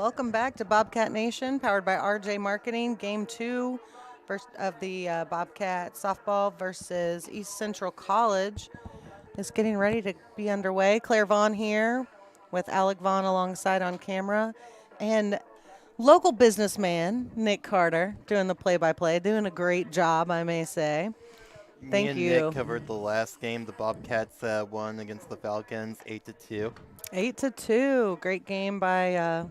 Welcome back to Bobcat Nation, powered by RJ Marketing. Game two of the Bobcat softball versus East Central College is getting ready to be underway. Claire Vaughn here with Alec Vaughn alongside on camera. And local businessman Nick Carter doing the play-by-play, doing a great job, I may say. Me Thank and Nick you. covered the last game. The Bobcats won against the Falcons 8-2. 8-2. Great game by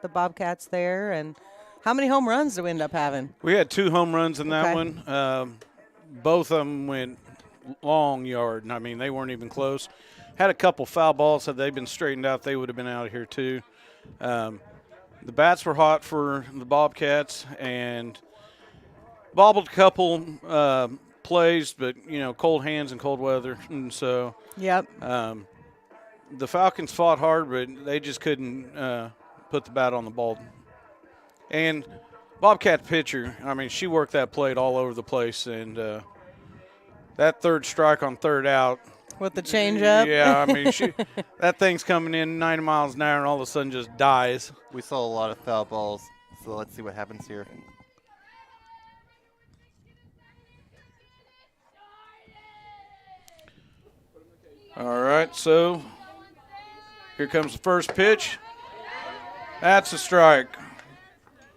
the Bobcats there. And how many home runs do we end up having? We had 2 home runs in that Okay. one. Both of them went long yard. I mean, they weren't even close. Had a couple foul balls. Had they been straightened out, they would have been out of here too. The bats were hot for the Bobcats and bobbled a couple plays, but cold hands and cold weather, and so Yep. the Falcons fought hard, but they just couldn't put the bat on the ball. And Bobcat pitcher, I mean, she worked that plate all over the place, and that third strike on third out. With the changeup. Yeah, I mean, that thing's coming in 90 miles an hour, and all of a sudden just dies. We saw a lot of foul balls, so let's see what happens here. All right, so here comes the first pitch. That's a strike.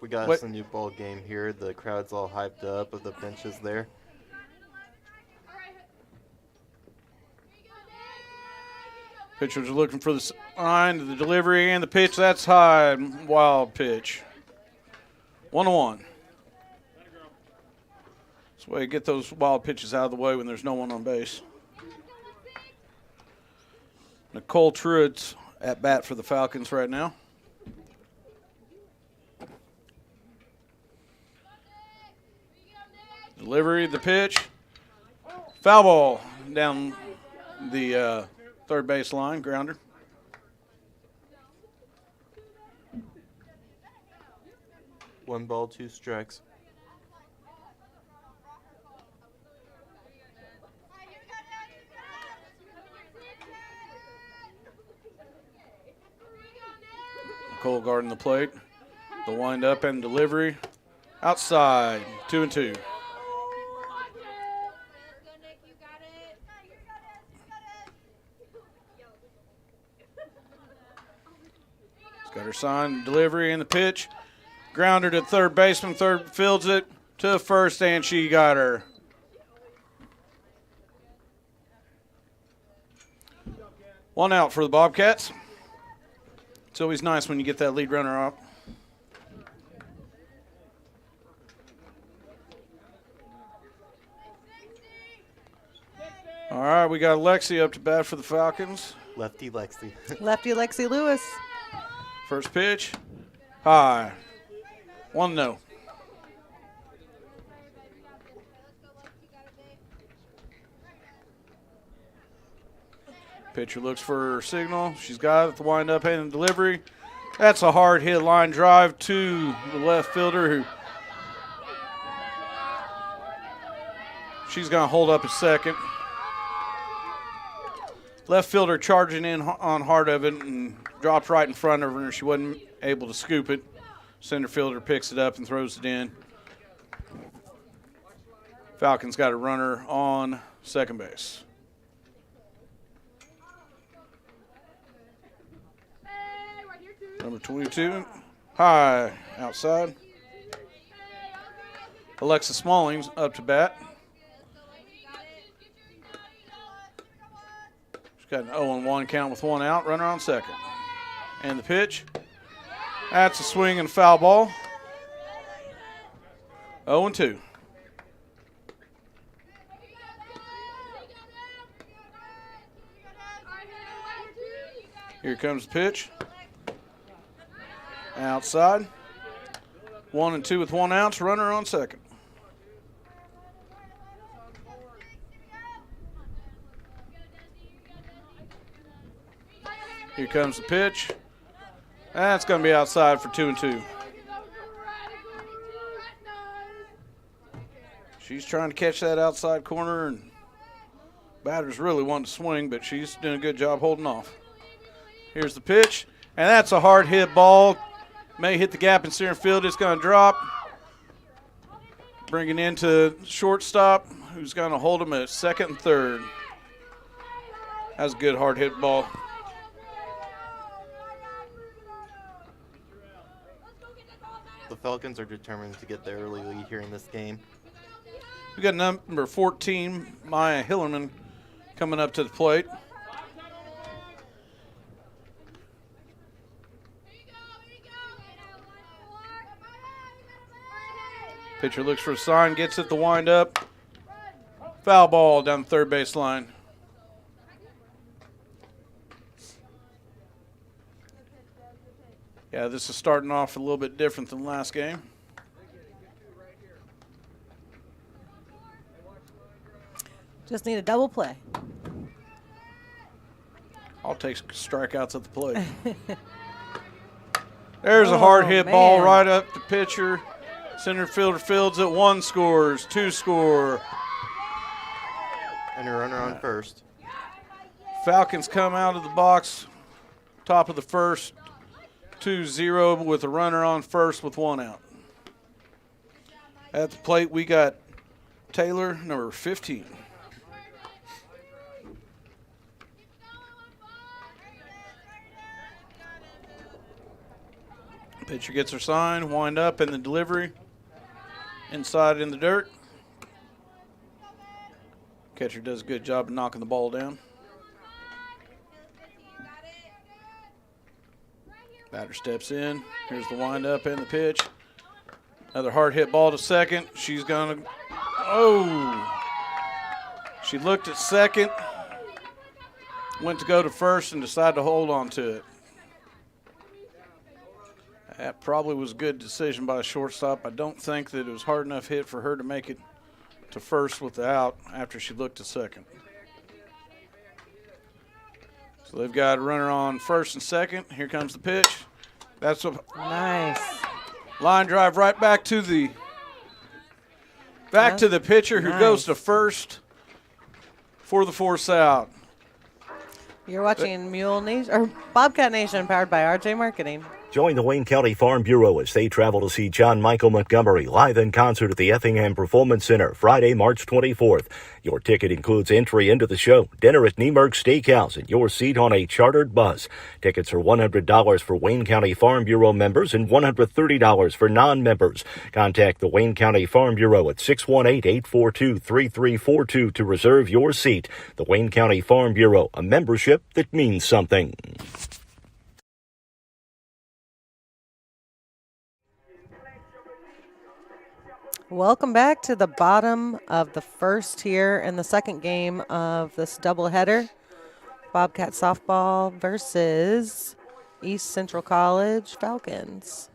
We got What? us a new ball game here. The crowd's all hyped up with the benches there. Pitchers are looking for the line, the delivery, and the pitch. That's high, wild pitch. 1-1. That's the way to get those wild pitches out of the way when there's no one on base. Nicole Truitt's at bat for the Falcons right now. Delivery, the pitch. Foul ball down the third base line, grounder. One ball, 2 strikes. Nicole guarding the plate. The wind up and delivery. Outside, 2-2. She's got her sign, delivery, and the pitch. Grounded at third baseman. Third fields it to first, and she got her. One out for the Bobcats. It's always nice when you get that lead runner up. All right, we got Lexi up to bat for the Falcons. Lefty Lexi. Lefty Lexi Lewis. First pitch, high. 1-0. Pitcher looks for her signal. She's got it, the wind up and the delivery. That's a hard hit line drive to the left fielder who she's going to hold up a second. Left fielder charging in on hard of it and dropped right in front of her, and she wasn't able to scoop it. Center fielder picks it up and throws it in. Falcons got a runner on second base. Number 22, high, outside. Alexa Smalling's up to bat. She's got an 0-1 count with 1 out, runner on second. And the pitch, that's a swing and a foul ball. 0-2. Here comes the pitch. Outside. 1-2 with 1 out. Runner on second. Here comes the pitch. That's going to be outside for 2-2. She's trying to catch that outside corner, and batter's really wanting to swing, but she's doing a good job holding off. Here's the pitch, and that's a hard hit ball. May hit the gap in center field. It's going to drop. Bringing into shortstop, who's going to hold him at second and third. That's a good hard hit ball. The Falcons are determined to get the early lead here in this game. We got number 14, Maya Hillerman, coming up to the plate. Pitcher looks for a sign, gets it the wind up. Foul ball down the third base line. Yeah, this is starting off a little bit different than last game. Just need a double play. I'll take strikeouts at the plate. There's a hard hit ball man. right up the pitcher. Center fielder fields it. 1 scores, 2 score. And a runner on first. Falcons come out of the box, top of the first, 2-0 with a runner on first with 1 out. At the plate, we got Taylor, number 15. Pitcher gets her sign, wind up in the delivery. Inside in the dirt. Catcher does a good job of knocking the ball down. Batter steps in. Here's the wind up and the pitch. Another hard hit ball to second. She's going to, oh. She looked at second, went to go to first and decided to hold on to it. That probably was a good decision by a shortstop. I don't think that it was hard enough hit for her to make it to first with the out after she looked at second. So they've got a runner on first and second. Here comes the pitch. That's a Nice. line drive right back to the pitcher who goes to first for the force out. You're watching Mule Nation or Bobcat Nation, powered by RJ Marketing. Join the Wayne County Farm Bureau as they travel to see John Michael Montgomery live in concert at the Effingham Performance Center Friday, March 24th. Your ticket includes entry into the show, dinner at Niemerg Steakhouse, and your seat on a chartered bus. Tickets are $100 for Wayne County Farm Bureau members and $130 for non-members. Contact the Wayne County Farm Bureau at 618-842-3342 to reserve your seat. The Wayne County Farm Bureau, a membership that means something. Welcome back to the bottom of the first here in the second game of this doubleheader. Bobcat softball versus East Central College Falcons.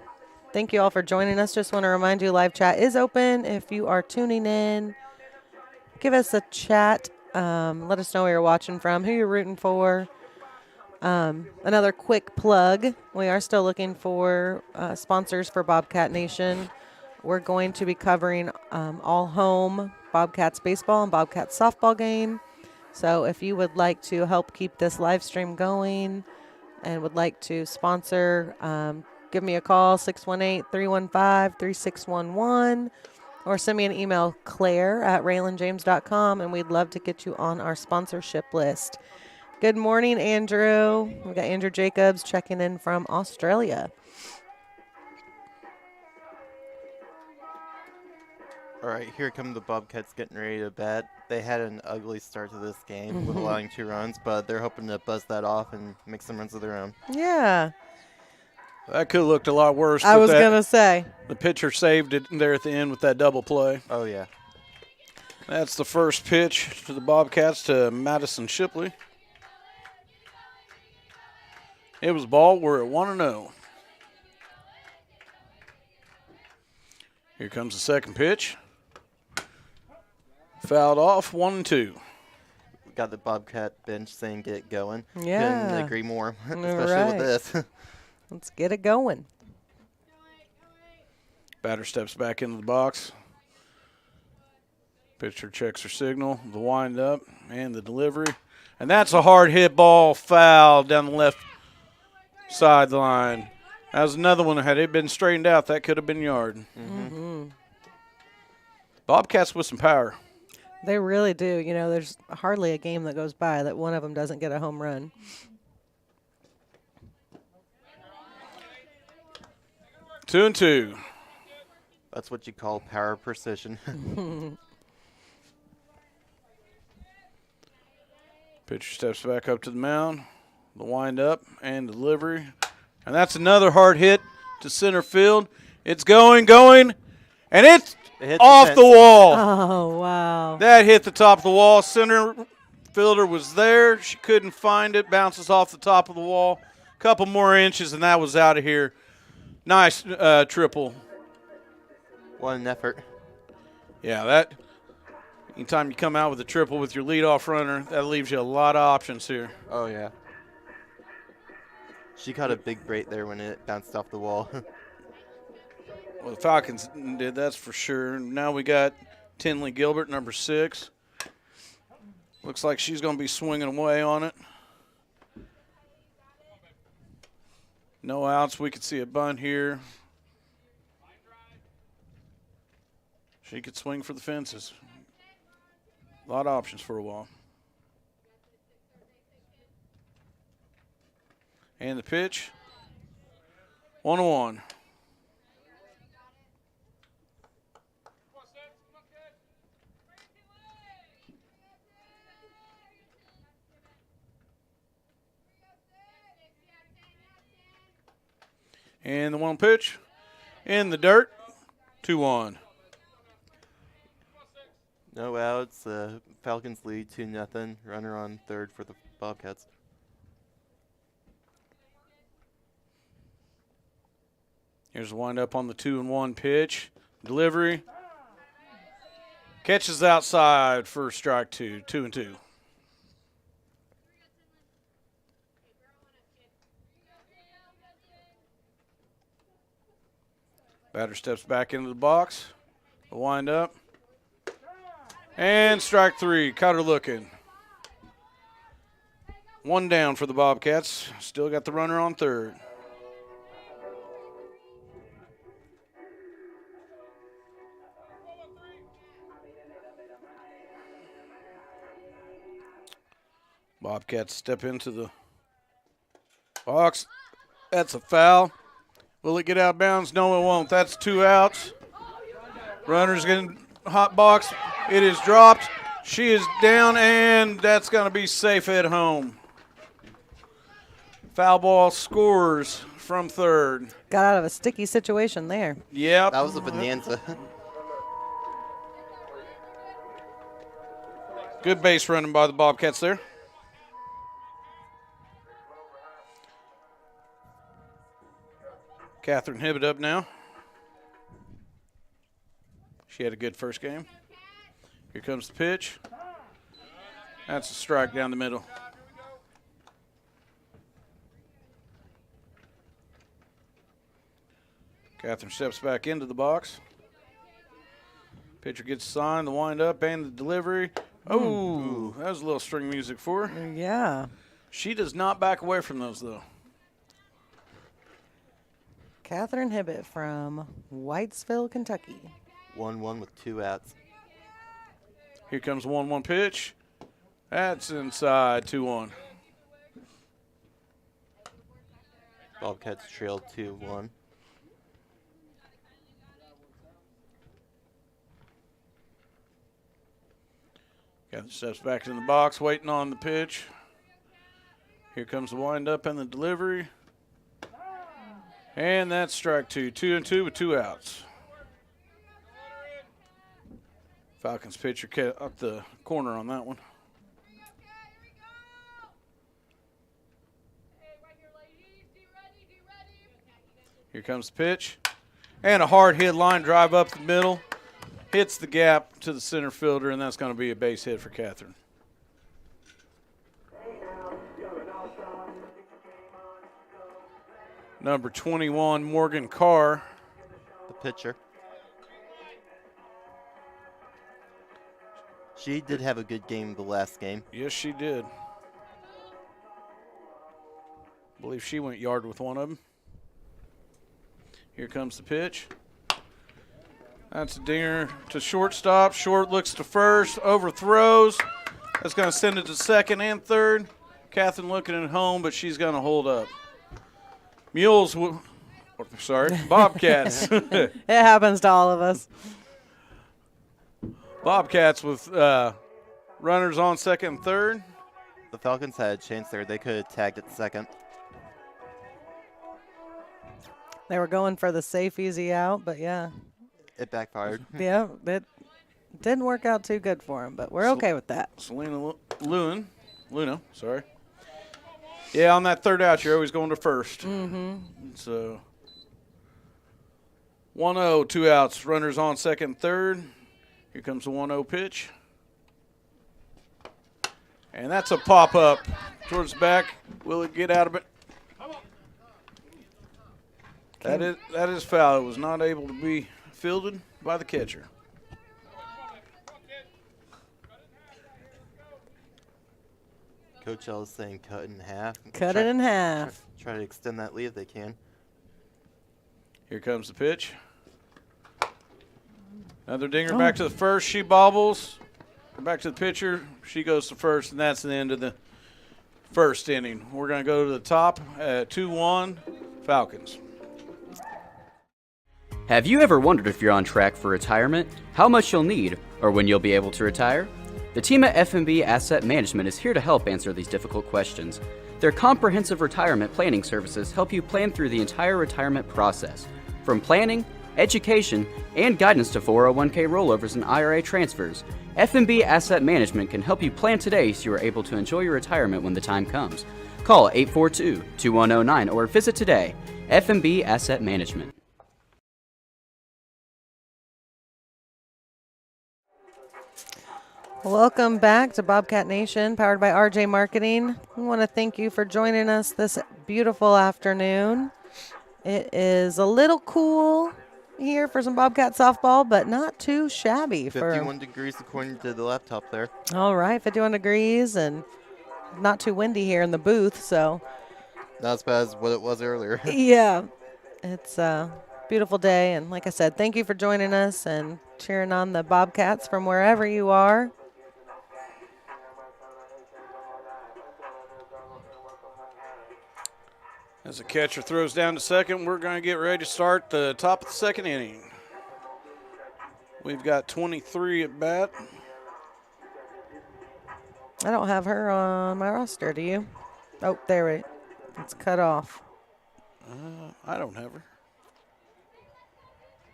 Thank you all for joining us. Just want to remind you, live chat is open. If you are tuning in, give us a chat. Let us know where you're watching from, who you're rooting for. Another quick plug. We are still looking for sponsors for Bobcat Nation. We're going to be covering all home Bobcats baseball and Bobcats softball game. So if you would like to help keep this live stream going and would like to sponsor, give me a call, 618-315-3611, or send me an email, claire@raylandjames.com, and we'd love to get you on our sponsorship list. Good morning, Andrew. We got Andrew Jacobs checking in from Australia. All right, here come the Bobcats getting ready to bat. They had an ugly start to this game with allowing 2 runs, but they're hoping to buzz that off and make some runs of their own. Yeah. That could have looked a lot worse. I was going to say. The pitcher saved it there at the end with that double play. Oh, yeah. That's the first pitch to the Bobcats to Madison Shipley. It was ball. We're at 1-0. Here comes the second pitch. Fouled off, 1-2. We got the Bobcat bench saying get it going. Yeah. Couldn't agree more, especially Right. with this. Let's get it going. Batter steps back into the box. Pitcher checks her signal, the wind up, and the delivery. And that's a hard hit ball, foul down the left sideline. That was another one. Had it been straightened out, that could have been yard. Bobcats with some power. They really do. You know, there's hardly a game that goes by that one of them doesn't get a home run. Two and two. That's what you call power precision. Pitcher steps back up to the mound. The wind up and delivery. And that's another hard hit to center field. It's going, and it's It off the wall. Oh, wow. That hit the top of the wall. Center fielder was there. She couldn't find it. Bounces off the top of the wall. Couple more inches, and that was out of here. Nice triple. What an effort. Yeah, that. Anytime you come out with a triple with your leadoff runner, that leaves you a lot of options here. Oh, yeah. She caught a big break there when it bounced off the wall. Well, the Falcons did, that's for sure. Now we got Tinley Gilbert, number 6. Looks like she's going to be swinging away on it. No outs. We could see a bunt here. She could swing for the fences. A lot of options for a while. And the pitch. 1-1. And the 1 pitch in the dirt. 2-1. No outs. Falcons lead 2-0. Runner on third for the Bobcats. Here's the wind up on the 2-1 pitch. Delivery. Catches outside for strike 2. 2-2. Batter steps back into the box. The wind up. And strike 3. Caught her looking. 1 down for the Bobcats. Still got the runner on third. Bobcats step into the box. That's a foul. Will it get out of bounds? No, it won't. That's 2 outs. Runner's getting hot box. It is dropped. She is down, and that's going to be safe at home. Foul ball scores from third. Got out of a sticky situation there. Yep. That was a bonanza. Good base running by the Bobcats there. Catherine Hibbett up now. She had a good first game. Here comes the pitch. That's a strike down the middle. Catherine steps back into the box. Pitcher gets signed, the wind up and the delivery. Oh, that was a little string music for her. Yeah. She does not back away from those, though. Catherine Hibbett from Whitesville, Kentucky. 1-1 with 2 outs. Here comes the 1-1 pitch. That's inside, 2-1. Bobcats trailed 2-1. Catherine steps back in the box, waiting on the pitch. Here comes the windup and the delivery. And that's strike 2. 2-2 with 2 outs. Falcons pitcher up the corner on that one. Here comes the pitch. And a hard hit line drive up the middle. Hits the gap to the center fielder, and that's going to be a base hit for Catherine. Number 21, Morgan Carr. The pitcher. She did have a good game the last game. Yes, she did. I believe she went yard with one of them. Here comes the pitch. That's a dinger to shortstop. Short looks to first, overthrows. That's going to send it to second and third. Catherine looking at home, but she's going to hold up. Bobcats. It happens to all of us. Bobcats with runners on second and third. The Falcons had a chance there. They could have tagged at second. They were going for the safe, easy out, but yeah. It backfired. Yeah, it didn't work out too good for them, but we're okay with that. Selena Luna, sorry. Yeah, on that third out, you're always going to first. Mm-hmm. So 1-0, 2 outs, runners on second and third. Here comes the 1-0 pitch. And that's a pop-up towards the back. Will it get out of it? That is foul. It was not able to be fielded by the catcher. Coach L is saying cut in half. Cut it in half. Try to extend that lead if they can. Here comes the pitch. Another dinger back to the first. She bobbles. Back to the pitcher. She goes to first, and that's the end of the first inning. We're going to go to the top at 2-1 Falcons. Have you ever wondered if you're on track for retirement, how much you'll need, or when you'll be able to retire? The team at F&B Asset Management is here to help answer these difficult questions. Their comprehensive retirement planning services help you plan through the entire retirement process, from planning, education, and guidance to 401k rollovers and IRA transfers. F&B Asset Management can help you plan today so you are able to enjoy your retirement when the time comes. Call 842-2109 or visit today. F&B Asset Management. Welcome back to Bobcat Nation, powered by RJ Marketing. We want to thank you for joining us this beautiful afternoon. It is a little cool here for some Bobcat softball, but not too shabby. 51 degrees according to the laptop there. All right, 51 degrees and not too windy here in the booth, so. Not as bad as what it was earlier. Yeah, it's a beautiful day, and like I said, thank you for joining us and cheering on the Bobcats from wherever you are. As the catcher throws down to second, we're going to get ready to start the top of the second inning. We've got 23 at bat. I don't have her on my roster, do you? Oh, there it. It's cut off. I don't have her.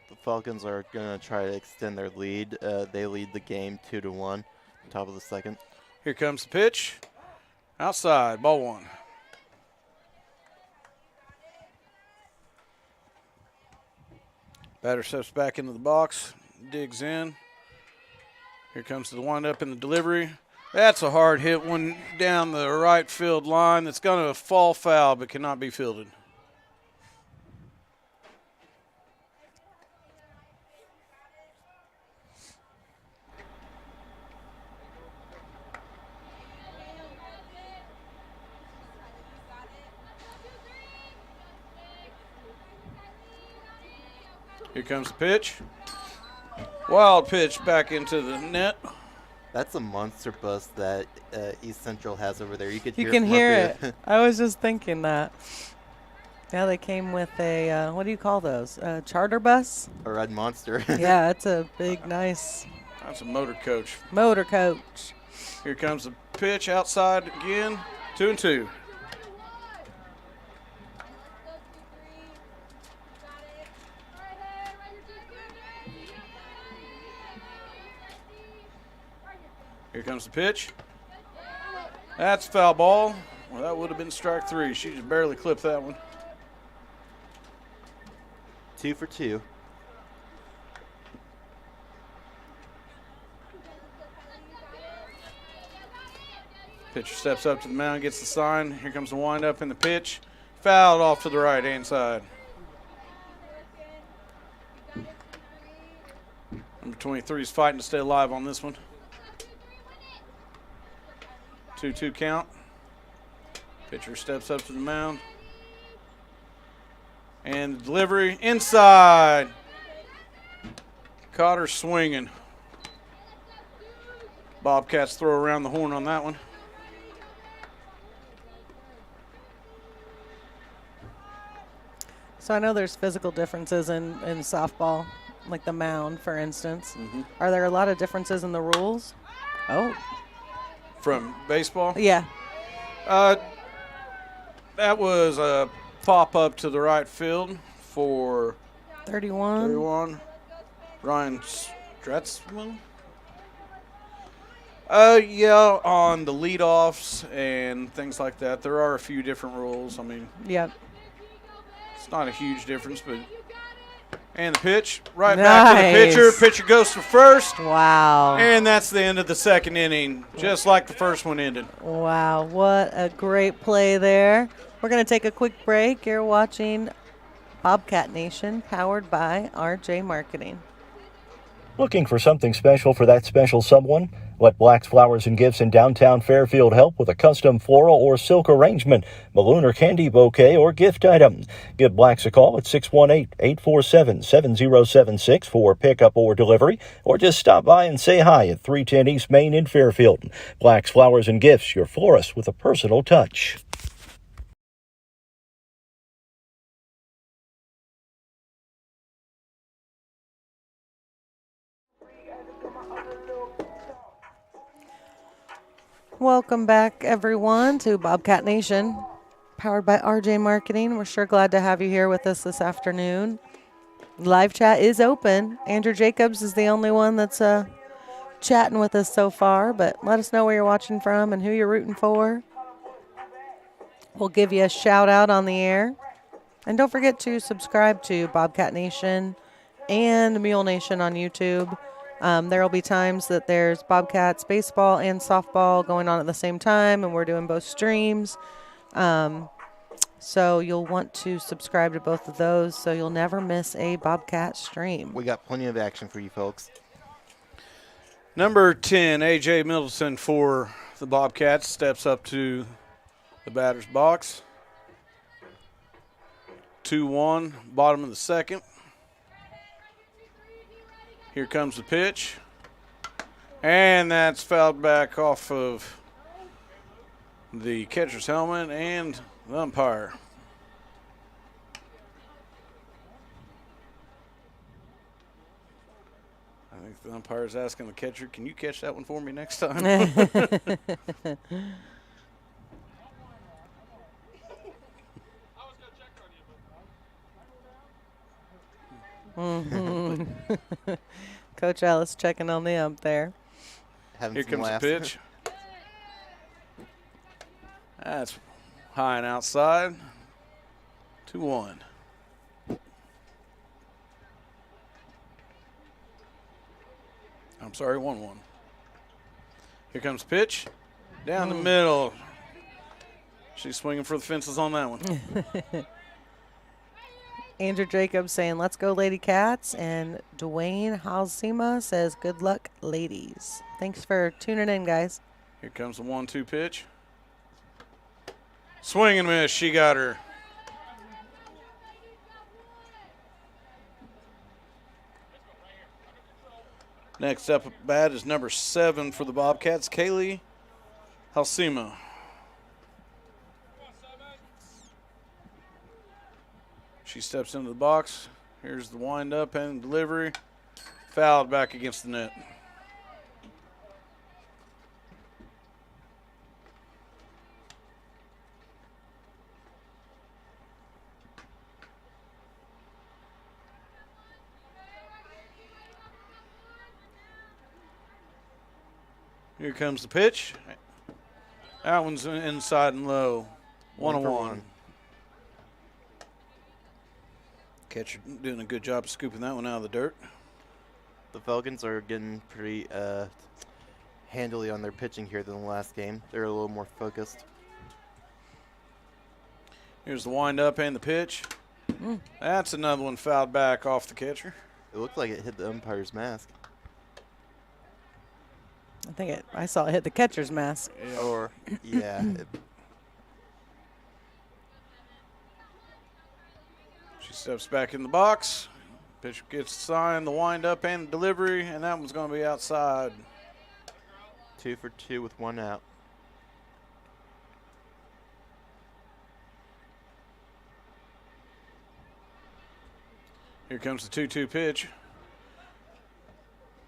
The Falcons are going to try to extend their lead. They lead the game 2-1, top of the second. Here comes the pitch. Outside, ball one. Batter steps back into the box, digs in. Here comes the windup and the delivery. That's a hard hit one down the right field line that's going to fall foul but cannot be fielded. Here comes the pitch. Wild pitch back into the net. That's a monster bus that East Central has over there. You could hear You can from hear up it. here. I was just thinking that. Yeah, they came with a, what do you call those? A charter bus? A red monster. Yeah, it's a big, nice That's a motor coach. motor coach. Here comes the pitch outside again. 2-2. Here comes the pitch. That's foul ball. Well, that would have been strike three. She just barely clipped that one. 2 for 2. Pitcher steps up to the mound, gets the sign. Here comes the windup and the pitch. Fouled off to the right-hand side. Number 23 is fighting to stay alive on this one. 2-2 count. Pitcher steps up to the mound. And delivery inside. Caught her swinging. Bobcats throw around the horn on that one. So I know there's physical differences in softball, like the mound, for instance. Are there a lot of differences in the rules? Oh. From baseball? Yeah. That was a pop-up to the right field for 31. Ryan Stratzman. Yeah, on the leadoffs and things like that, there are a few different rules. I mean, Yeah. it's not a huge difference, but and the pitch right back to the pitcher. Nice. Pitcher goes to first, Wow. and that's the end of the second inning, just like the first one ended. Wow. What a great play there. We're going to take a quick break. You're watching Bobcat Nation, powered by RJ Marketing. Looking for something special for that special someone? Let Black's Flowers and Gifts in downtown Fairfield help with a custom floral or silk arrangement, balloon or candy bouquet, or gift item. Give Black's a call at 618-847-7076 for pickup or delivery, or just stop by and say hi at 310 East Main in Fairfield. Black's Flowers and Gifts, your florist with a personal touch. Welcome back, everyone, to Bobcat Nation, powered by RJ Marketing. We're sure glad to have you here with us this afternoon. Live chat is open. Andrew Jacobs is the only one that's chatting with us so far, but let us know where you're watching from and who you're rooting for. We'll give you a shout out on the air. And don't forget to subscribe to Bobcat Nation and Mule Nation on YouTube. There will be times that there's Bobcats baseball and softball going on at the same time, and we're doing both streams. So you'll want to subscribe to both of those so you'll never miss a Bobcat stream. We got plenty of action for you folks. Number 10, A.J. Middleton for the Bobcats, steps up to the batter's box. 2-1, bottom of the second. Here comes the pitch. And that's fouled back off of the catcher's helmet and the umpire. I think the umpire's asking the catcher, can you catch that one for me next time? Coach Ellis checking on the ump there. Here comes the pitch. That's high and outside. 2-1. I'm sorry, 1-1. Here comes the pitch. Down the middle. She's swinging for the fences on that one. Andrew Jacobs saying, let's go, Lady Cats. And Dwayne Halsema says, good luck, ladies. Thanks for tuning in, guys. Here comes the 1-2 pitch. Swing and miss. She got her. Next up at bat is number 7 for the Bobcats, Kaylee Halsema. She steps into the box. Here's the wind-up and delivery. Fouled back against the net. Here comes the pitch. That one's inside and low. 1-1. Catcher doing a good job scooping that one out of the dirt. The Falcons are getting pretty handily on their pitching here than the last game. They're a little more focused. Here's the wind-up and the pitch. That's another one fouled back off the catcher. It looked like it hit the umpire's mask. I saw it hit the catcher's mask. Yeah. Or, yeah. She's Steps back in the box. Pitcher gets the sign, the windup, and the delivery, and that one's going to be outside. 2 for 2 with 1 out. Here comes the 2-2 pitch.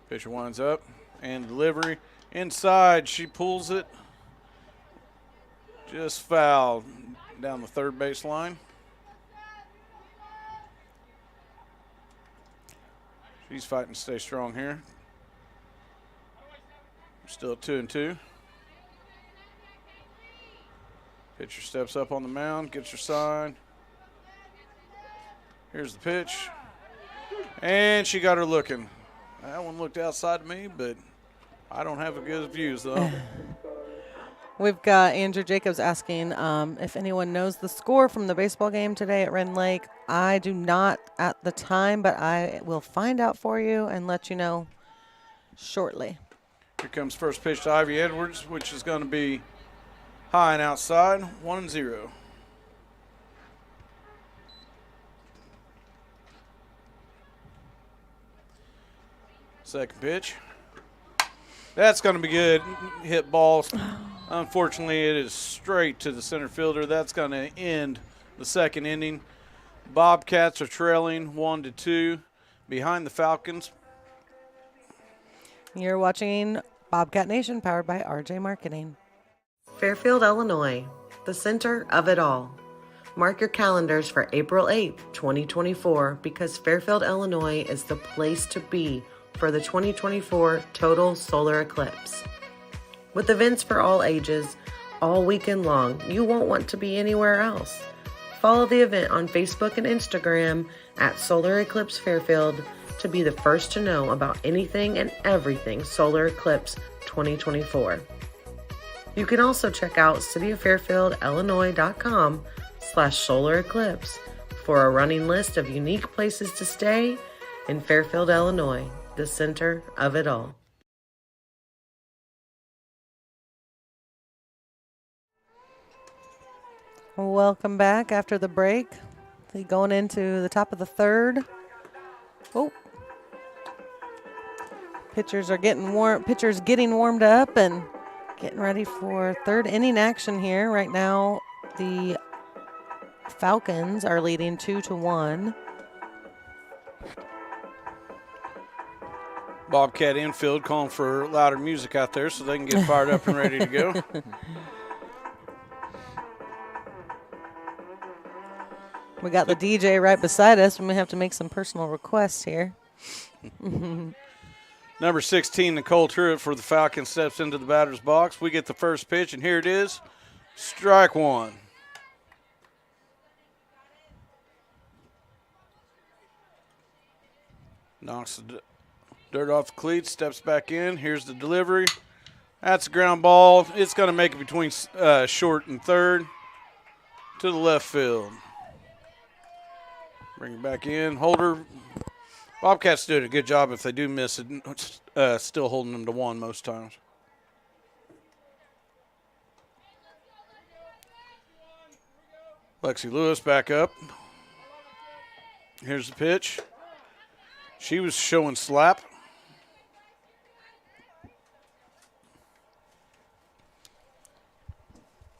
Pitcher winds up, and delivery. Inside, she pulls it. Just fouled down the third base line. She's fighting to stay strong here. Still 2-2. Pitcher steps up on the mound, gets her sign. Here's the pitch. And she got her looking. That one looked outside to me, but I don't have a good views, though. We've got Andrew Jacobs asking if anyone knows the score from the baseball game today at Ren Lake. I do not at the time, but I will find out for you and let you know shortly. Here comes first pitch to Ivy Edwards, which is going to be high and outside, 1-0. Second pitch. That's going to be good. Hit ball. Unfortunately, it is straight to the center fielder. That's going to end the second inning. Bobcats are trailing 1-2 behind the Falcons. You're watching Bobcat Nation, powered by RJ Marketing. Fairfield, Illinois, the center of it all. Mark your calendars for April 8th, 2024, because Fairfield, Illinois is the place to be for the 2024 total solar eclipse. With events for all ages, all weekend long, you won't want to be anywhere else. Follow the event on Facebook and Instagram at Solar Eclipse Fairfield to be the first to know about anything and everything Solar Eclipse 2024. You can also check out cityoffairfieldillinois.com/solar eclipse for a running list of unique places to stay in Fairfield, Illinois, the center of it all. Welcome back after the break. Going into the top of the third. Oh. Pitchers getting warmed up and getting ready for third inning action here. Right now, the Falcons are leading 2-1. Bobcat infield calling for louder music out there so they can get fired up and ready to go. We got the DJ right beside us. We may have to make some personal requests here. Number 16, Nicole Truitt for the Falcons steps into the batter's box. We get the first pitch, and here it is. Strike one. Knocks the dirt off the cleats, steps back in. Here's the delivery. That's a ground ball. It's going to make it between short and third to the left field. Bring it back in. Holder. Bobcats doing a good job if they do miss it, still holding them to one most times. Lexi Lewis back up. Here's the pitch. She was showing slap.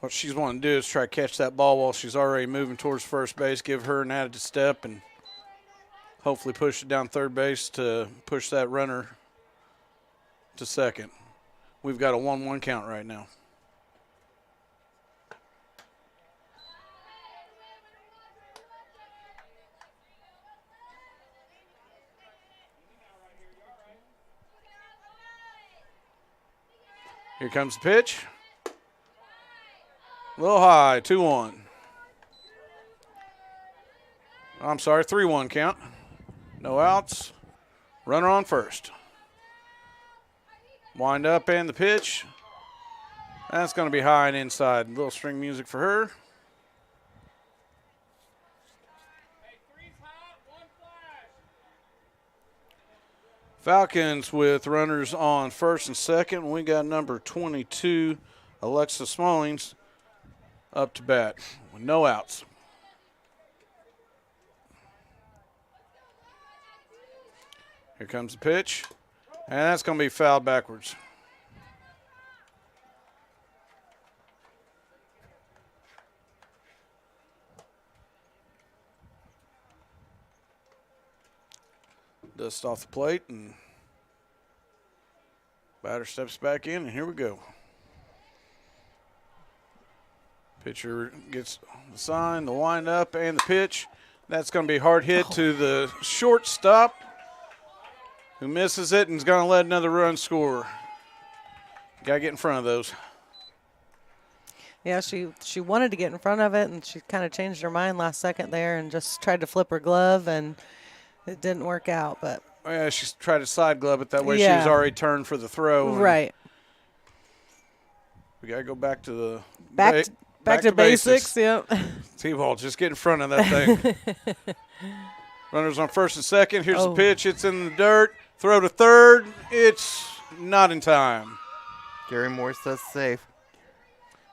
What she's wanting to do is try to catch that ball while she's already moving towards first base, give her an added step, and hopefully push it down third base to push that runner to second. We've got a 1-1 count right now. Here comes the pitch. A little high, 2-1. I'm sorry, 3-1 count. No outs. Runner on first. Wind up and the pitch. That's going to be high and inside. A little string music for her. Falcons with runners on first and second. We got number 22, Alexa Smallings, up to bat with no outs. Here comes the pitch, and that's going to be fouled backwards. Dust off the plate, and batter steps back in, and here we go. Pitcher gets the sign, the wind-up, and the pitch. That's going to be a hard hit to the shortstop, who misses it and is going to let another run score. Got to get in front of those. Yeah, she wanted to get in front of it, and she kind of changed her mind last second there and just tried to flip her glove, and it didn't work out. But yeah, she tried to side glove it that way. Yeah. She was already turned for the throw. Right. We got to go back to the Back to basics. Yep. T-ball, just get in front of that thing. Runners on first and second. Here's the pitch. It's in the dirt. Throw to third. It's not in time. Gary Moore says safe.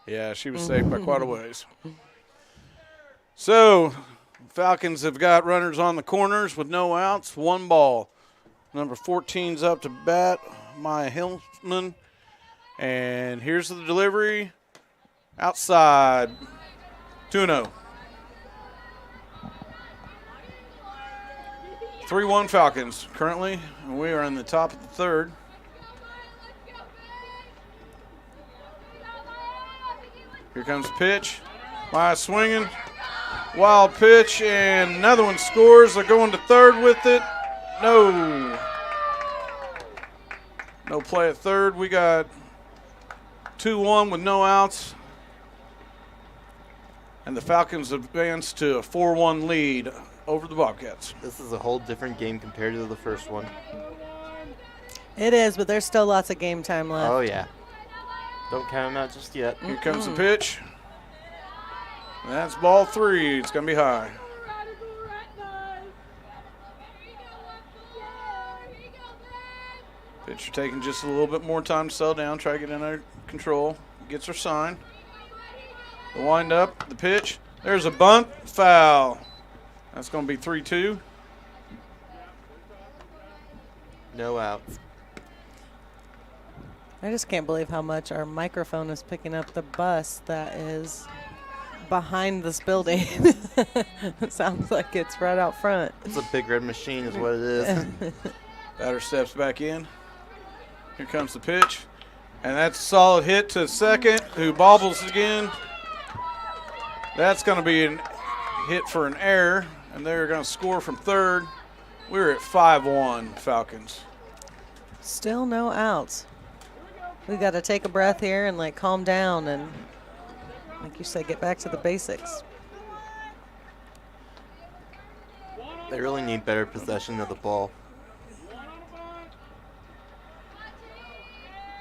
Yeah, she was saved by quite a ways. So, Falcons have got runners on the corners with no outs, 1 ball. Number 14's up to bat, Maya Hillman. And here's the delivery. Outside, 2-0. 3-1 Falcons currently, and we are in the top of the third. Here comes the pitch. Maya swinging. Wild pitch, and another one scores. They're going to third with it. No. No play at third. We got 2-1 with no outs. And the Falcons advance to a 4-1 lead over the Bobcats. This is a whole different game compared to the first one. It is, but there's still lots of game time left. Oh, yeah. Don't count them out just yet. Here comes the pitch. That's ball 3. It's going to be high. Pitcher taking just a little bit more time to settle down, try to get under control. Gets her sign. The wind up, the pitch. There's a bunt, foul. That's going to be 3-2. No outs. I just can't believe how much our microphone is picking up the bus that is behind this building. It sounds like it's right out front. It's a big red machine is what it is. Batter steps back in. Here comes the pitch. And that's a solid hit to second, who bobbles again. That's going to be a hit for an error, and they're going to score from third. We're at 5-1 Falcons. Still no outs. We got to take a breath here and like calm down and, like you said, get back to the basics. They really need better possession of the ball.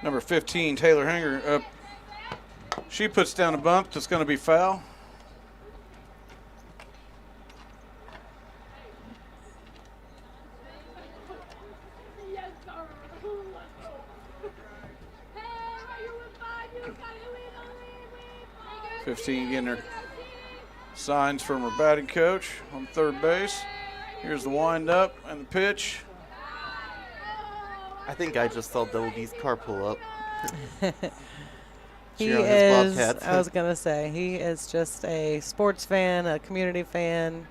Number 15, Taylor Hanger, up. She puts down a bump that's going to be foul. Getting her signs from her batting coach on third base. Here's the wind up and the pitch. I think I just saw Double D's car pull up. He Cheer on his is, Bobcats. I was going to say, he is just a sports fan, a community fan.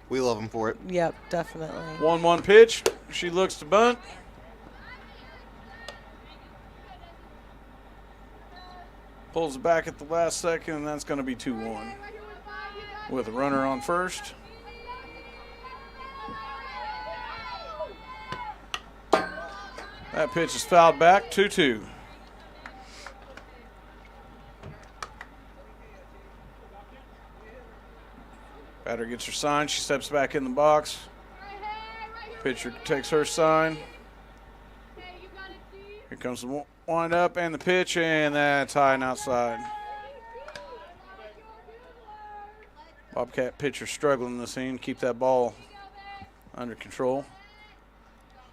We love him for it. Yep, definitely. 1-1 pitch. She looks to bunt. Pulls it back at the last second, and that's going to be 2-1. With a runner on first. That pitch is fouled back, 2-2. Batter gets her sign. She steps back in the box. Pitcher takes her sign. Here comes the wind up and the pitch, and that's high and outside. Bobcat pitcher struggling in the scene. Keep that ball under control.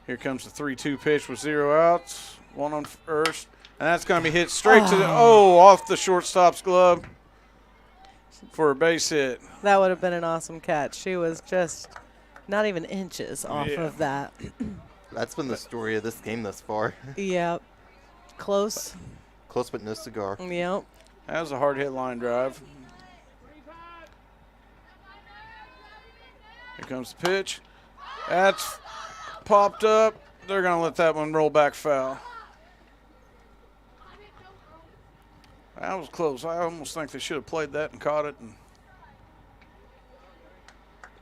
Here comes the 3-2 pitch with 0 outs. 1 on first. And that's going to be hit straight to the, off the shortstop's glove for a base hit. That would have been an awesome catch. She was just not even inches off of that. That's been the story of this game thus far. Yep. Close. Close but no cigar. Yep. That was a hard hit line drive. Here comes the pitch. That's popped up. They're going to let that one roll back foul. That was close. I almost think they should have played that and caught it.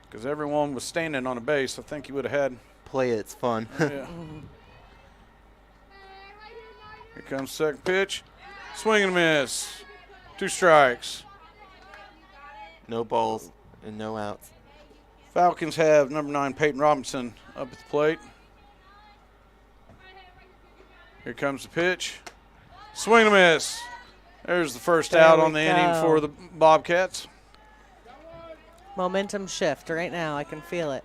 Because everyone was standing on a base. I think he would have had. Play it, it's fun. Yeah. Here comes second pitch. Swing and a miss. 2 strikes. No balls and no outs. Falcons have number 9 Peyton Robinson up at the plate. Here comes the pitch. Swing and a miss. There's the first There out we on the inning go. for the Bobcats. Momentum shift right now. I can feel it.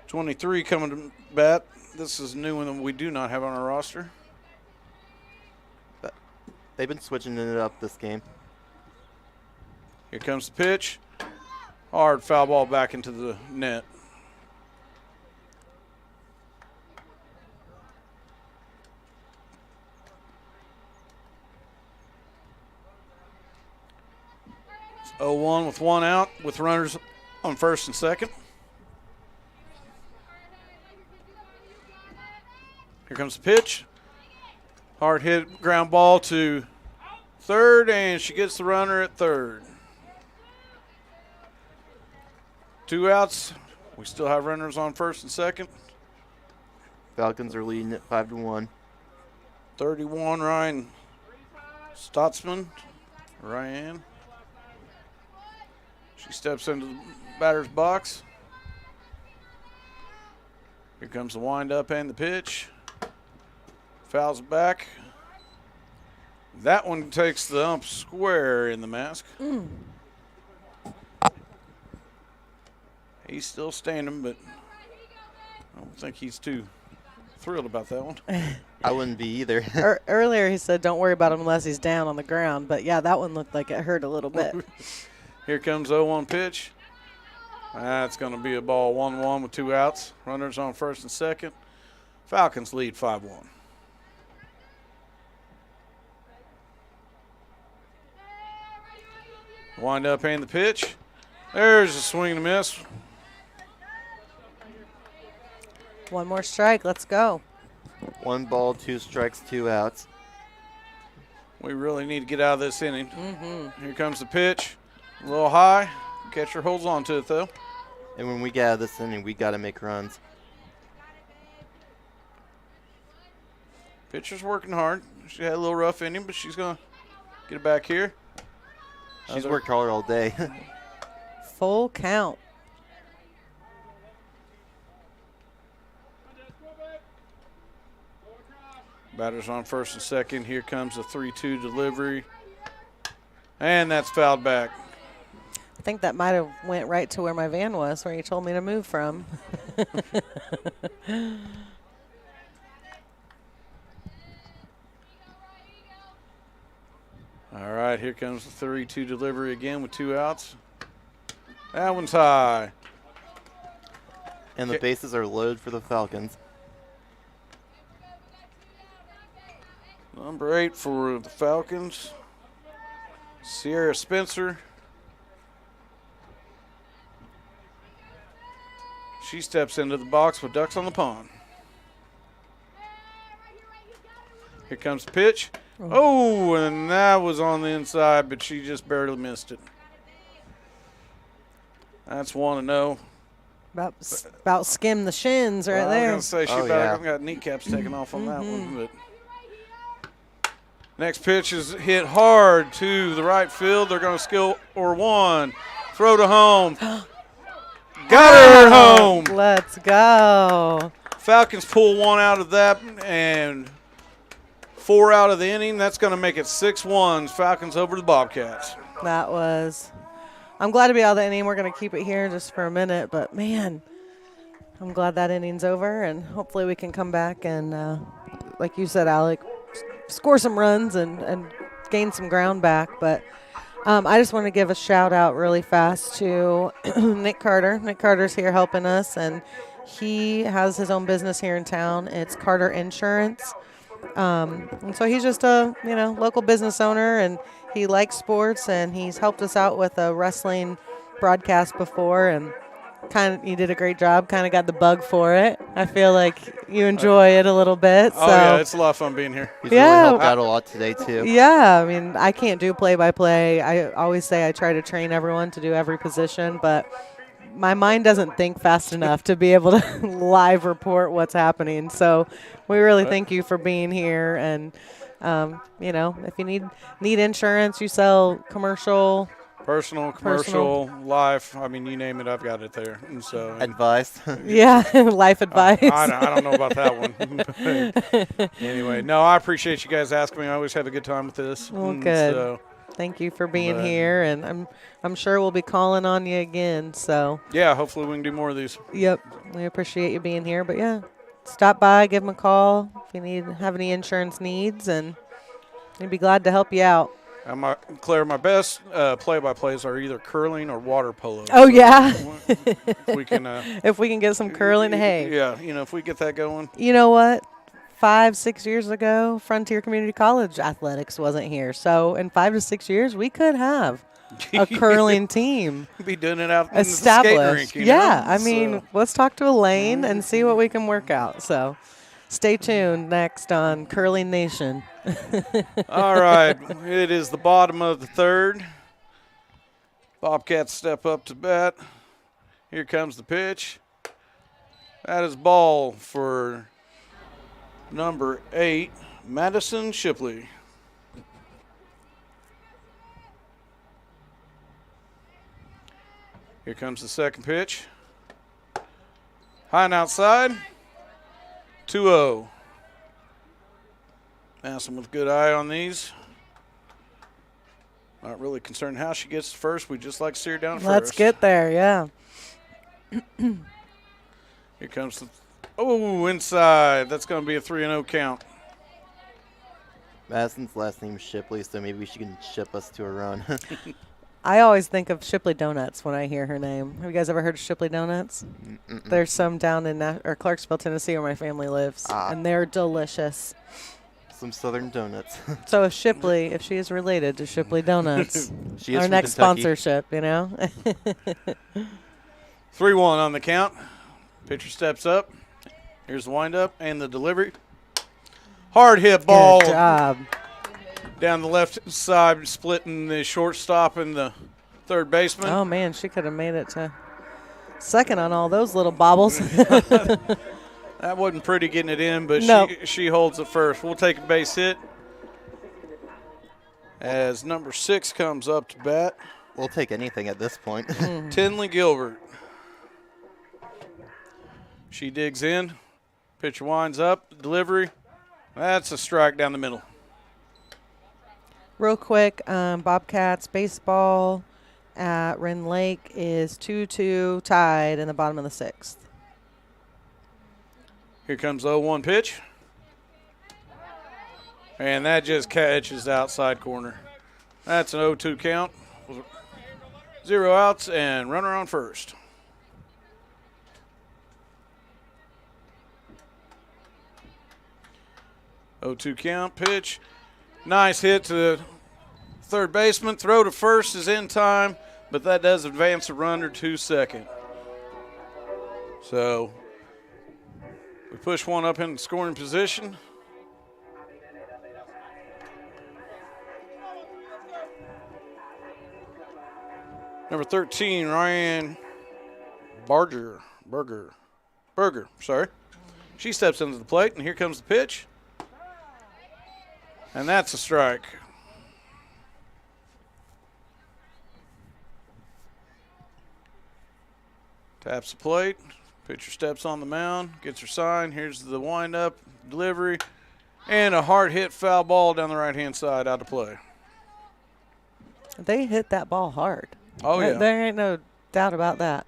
23 coming to bat. This is a new one that we do not have on our roster. They've been switching it up this game. Here comes the pitch. Hard foul ball back into the net. It's 0-1 with 1 out with runners on first and second. Here comes the pitch. Hard hit ground ball to third, and she gets the runner at third. 2 outs. We still have runners on first and second. Falcons are leading at 5-1. 31, Ryan Stotzman. Ryan. She steps into the batter's box. Here comes the windup and the pitch. Fouls it back. That one takes the ump square in the mask. He's still standing, but I don't think he's too thrilled about that one. I wouldn't be either. Earlier he said don't worry about him unless he's down on the ground. But, yeah, that one looked like it hurt a little bit. Here comes 0-1 pitch. That's going to be a ball 1-1 with 2 outs. Runners on first and second. Falcons lead 5-1. Wind up and the pitch. There's a swing and a miss. One more strike. Let's go. 1 ball, 2 strikes, 2 outs. We really need to get out of this inning. Here comes the pitch. A little high. Catcher holds on to it, though. And when we get out of this inning, we got to make runs. Pitcher's working hard. She had a little rough inning, but she's going to get it back here. She's worked hard all day. Full count. Batters on first and second. Here comes a 3-2 delivery. And that's fouled back. I think that might have went right to where my van was, where he told me to move from. All right, here comes the 3-2 delivery again with 2 outs. That one's high. And the bases are loaded for the Falcons. Number 8 for the Falcons, Sierra Spencer. She steps into the box with ducks on the pond. Here comes the pitch. Oh, and that was on the inside, but she just barely missed it. That's 1-0. About skim the shins right Well, there. I was going to say she Oh, about yeah. got kneecaps taken off on that one. But next pitch is hit hard to the right field. They're going to score one. Throw to home. Got her home. Let's go. Falcons pull 1 out of that and 4 out of the inning. That's going to make it 6-1. Falcons over the Bobcats. That was. I'm glad to be out of the inning. We're going to keep it here just for a minute. But, man, I'm glad that inning's over. And hopefully we can come back and, like you said, Alec, score some runs and gain some ground back. But I just want to give a shout out really fast to Nick Carter. Nick Carter's here helping us, and He has his own business here in town. It's Carter Insurance. And so he's just a, local business owner, and he likes sports, and he's helped us out with a wrestling broadcast before, and he did a great job, kind of got the bug for it. I feel like you enjoy it a little bit. Oh, so. yeah, it's a lot of fun being here. He's really helped out a lot today, too. Yeah, I mean, I can't do play-by-play. I always say I try to train everyone to do every position, but my mind doesn't think fast enough to be able to live report what's happening. So we really thank you for being here. And, if you need insurance, you sell commercial. Personal, commercial, life. I mean, you name it, I've got it there. And so advice. Yeah, life advice. I don't know about that one. Anyway, no, I appreciate you guys asking me. I always have a good time with this. Well, good. Thank you for being here, and I'm sure we'll be calling on you again. So yeah, hopefully we can do more of these. Yep, we appreciate you being here. But yeah, stop by, give them a call if you have any insurance needs, and we'd be glad to help you out. Claire, my best play-by-plays are either curling or water polo. Oh, so yeah. If we can get some curling, hey. Yeah, if we get that going. You know what? 5-6 years ago, Frontier Community College athletics wasn't here. So in 5 to 6 years, we could have a curling team. Be doing it out established. In the skating rink, yeah, I mean, let's talk to Elaine and see what we can work out. So stay tuned next on Curling Nation. All right, it is the bottom of the third. Bobcats step up to bat. Here comes the pitch. That is ball for number 8, Madison Shipley. Here comes the second pitch. High and outside. 2-0. Madison with a good eye on these. Not really concerned how she gets first. We just like to see her down first. Let's get there, yeah. Here comes the inside. That's going to be a 3-0 count. Madison's last name is Shipley, so maybe she can ship us to a run. I always think of Shipley Donuts when I hear her name. Have you guys ever heard of Shipley Donuts? Mm-mm. There's some down in Clarksville, Tennessee, where my family lives, and they're delicious. Some Southern donuts. So if she is related to Shipley Donuts, she is our from next Kentucky. sponsorship, 3-1 on the count. Pitcher steps up. Here's the windup and the delivery. Hard hit ball. Good job. Down the left side, splitting the shortstop and the third baseman. Oh, man, she could have made it to second on all those little bobbles. That wasn't pretty getting it in, but nope. she holds it first. We'll take a base hit as number 6 comes up to bat. We'll take anything at this point. Tinley Gilbert. She digs in. Pitcher winds up. Delivery. That's a strike down the middle. Real quick, Bobcats baseball at Wren Lake is 2-2 tied in the bottom of the 6th. Here comes the 0-1 pitch. And that just catches the outside corner. That's an 0-2 count. 0 outs and runner on first. Oh, 2 count pitch. Nice hit to the third baseman. Throw to first is in time, but that does advance a runner to second. So we push one up in scoring position. Number 13, Ryan Berger. She steps into the plate, and here comes the pitch. And that's a strike. Taps the plate. Pitcher steps on the mound, gets her sign. Here's the windup, delivery, and a hard hit foul ball down the right-hand side out of play. They hit that ball hard. Oh, yeah. There ain't no doubt about that.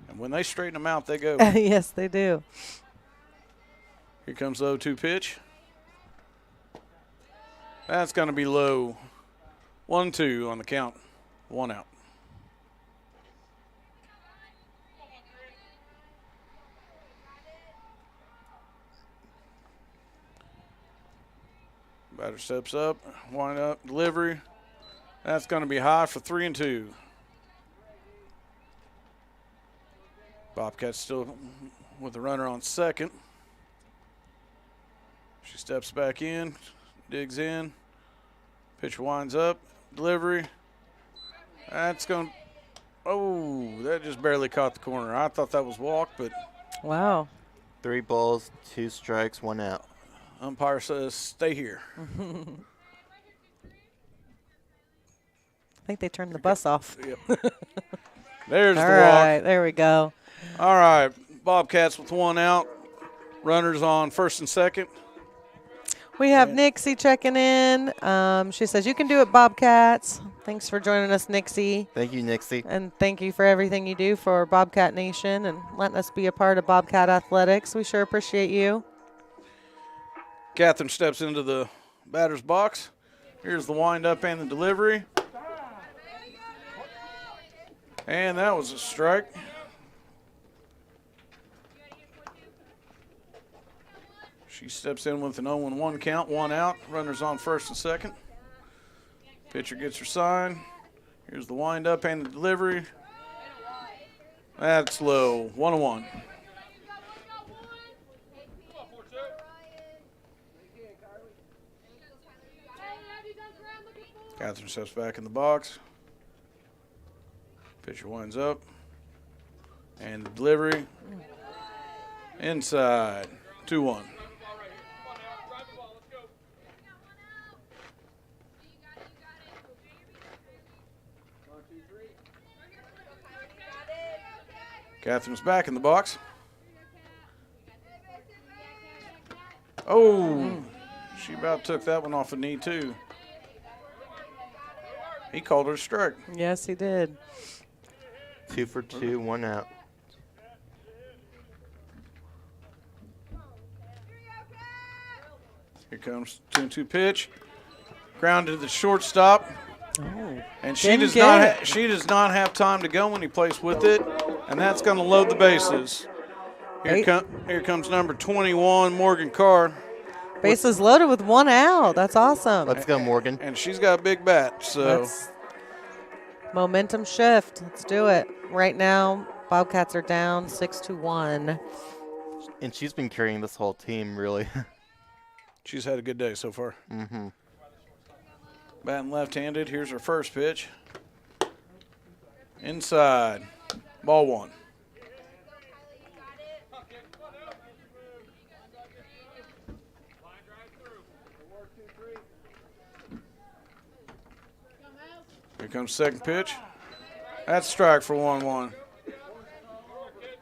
And when they straighten them out, they go. Yes, they do. Here comes the 0-2 pitch. That's going to be low. 1-2 on the count. 1 out. Batter steps up, wind up, delivery. That's going to be high for 3-2. Bobcats still with the runner on second. She steps back in, digs in. Pitcher winds up, delivery. That's going to, oh, that just barely caught the corner. I thought that was walk, but Wow. 3 balls, 2 strikes, 1 out. umpire says stay here. I think they turned the bus off. Yep. There's All the right, walk. there we go. All right, Bobcats with 1 out. Runners on first and second. We have Nixie checking in. She says, you can do it, Bobcats. Thanks for joining us, Nixie. Thank you, Nixie. And thank you for everything you do for Bobcat Nation and letting us be a part of Bobcat Athletics. We sure appreciate you. Catherine steps into the batter's box. Here's the windup and the delivery. And that was a strike. She steps in with an 0-1 count, 1 out. Runners on first and second. Pitcher gets her sign. Here's the windup and the delivery. That's low, 1-1. Catherine steps back in the box. Pitcher winds up. And the delivery. Inside. 2-1. Catherine's back in the box. Oh, she about took that one off a knee, too. He called her a strike. Yes, he did. 2 for 2, 1 out. Here comes 2-2 pitch. Ground to the shortstop. Oh. And she Didn't does get not it. she does not have time to go when he plays with it, and that's going to load the bases. Here comes number 21, Morgan Carr, Bases loaded with 1 out. That's awesome. Let's go, Morgan. and she's got a big bat. So Let's momentum shift. Let's do it. Right now, Bobcats are down 6-1. And she's been carrying this whole team, really. she's had a good day so far. Mm-hmm. Batting left-handed. Here's her first pitch. Inside. Ball 1. Here comes second pitch. That's strike for 1-1.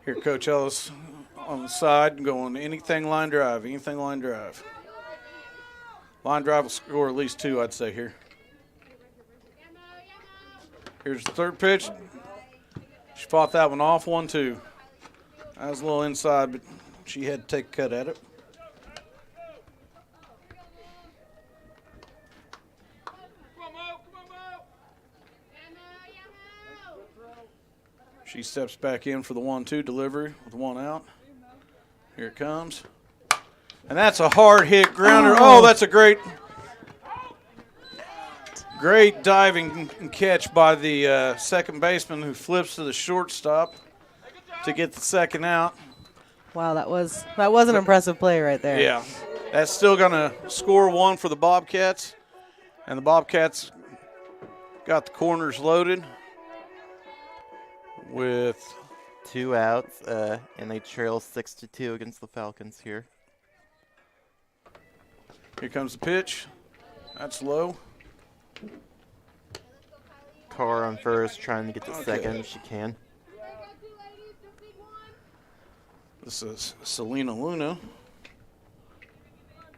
Here, Coach Ellis on the side going anything line drive, anything line drive. Line drive will score at least 2, I'd say here. Here's the third pitch. She fought that one off, 1-2. That was a little inside, but she had to take a cut at it. She steps back in for the 1-2 delivery with 1 out. Here it comes. And that's a hard hit grounder. Oh, that's a great diving catch by the second baseman who flips to the shortstop to get the second out. Wow, that was an impressive play right there. Yeah, that's still going to score 1 for the Bobcats. And the Bobcats got the corners loaded with 2 outs, and they trail 6-2 against the Falcons here. Here comes the pitch. That's low. Carr on first, trying to get to Okay. second if she can. This is Selena Luna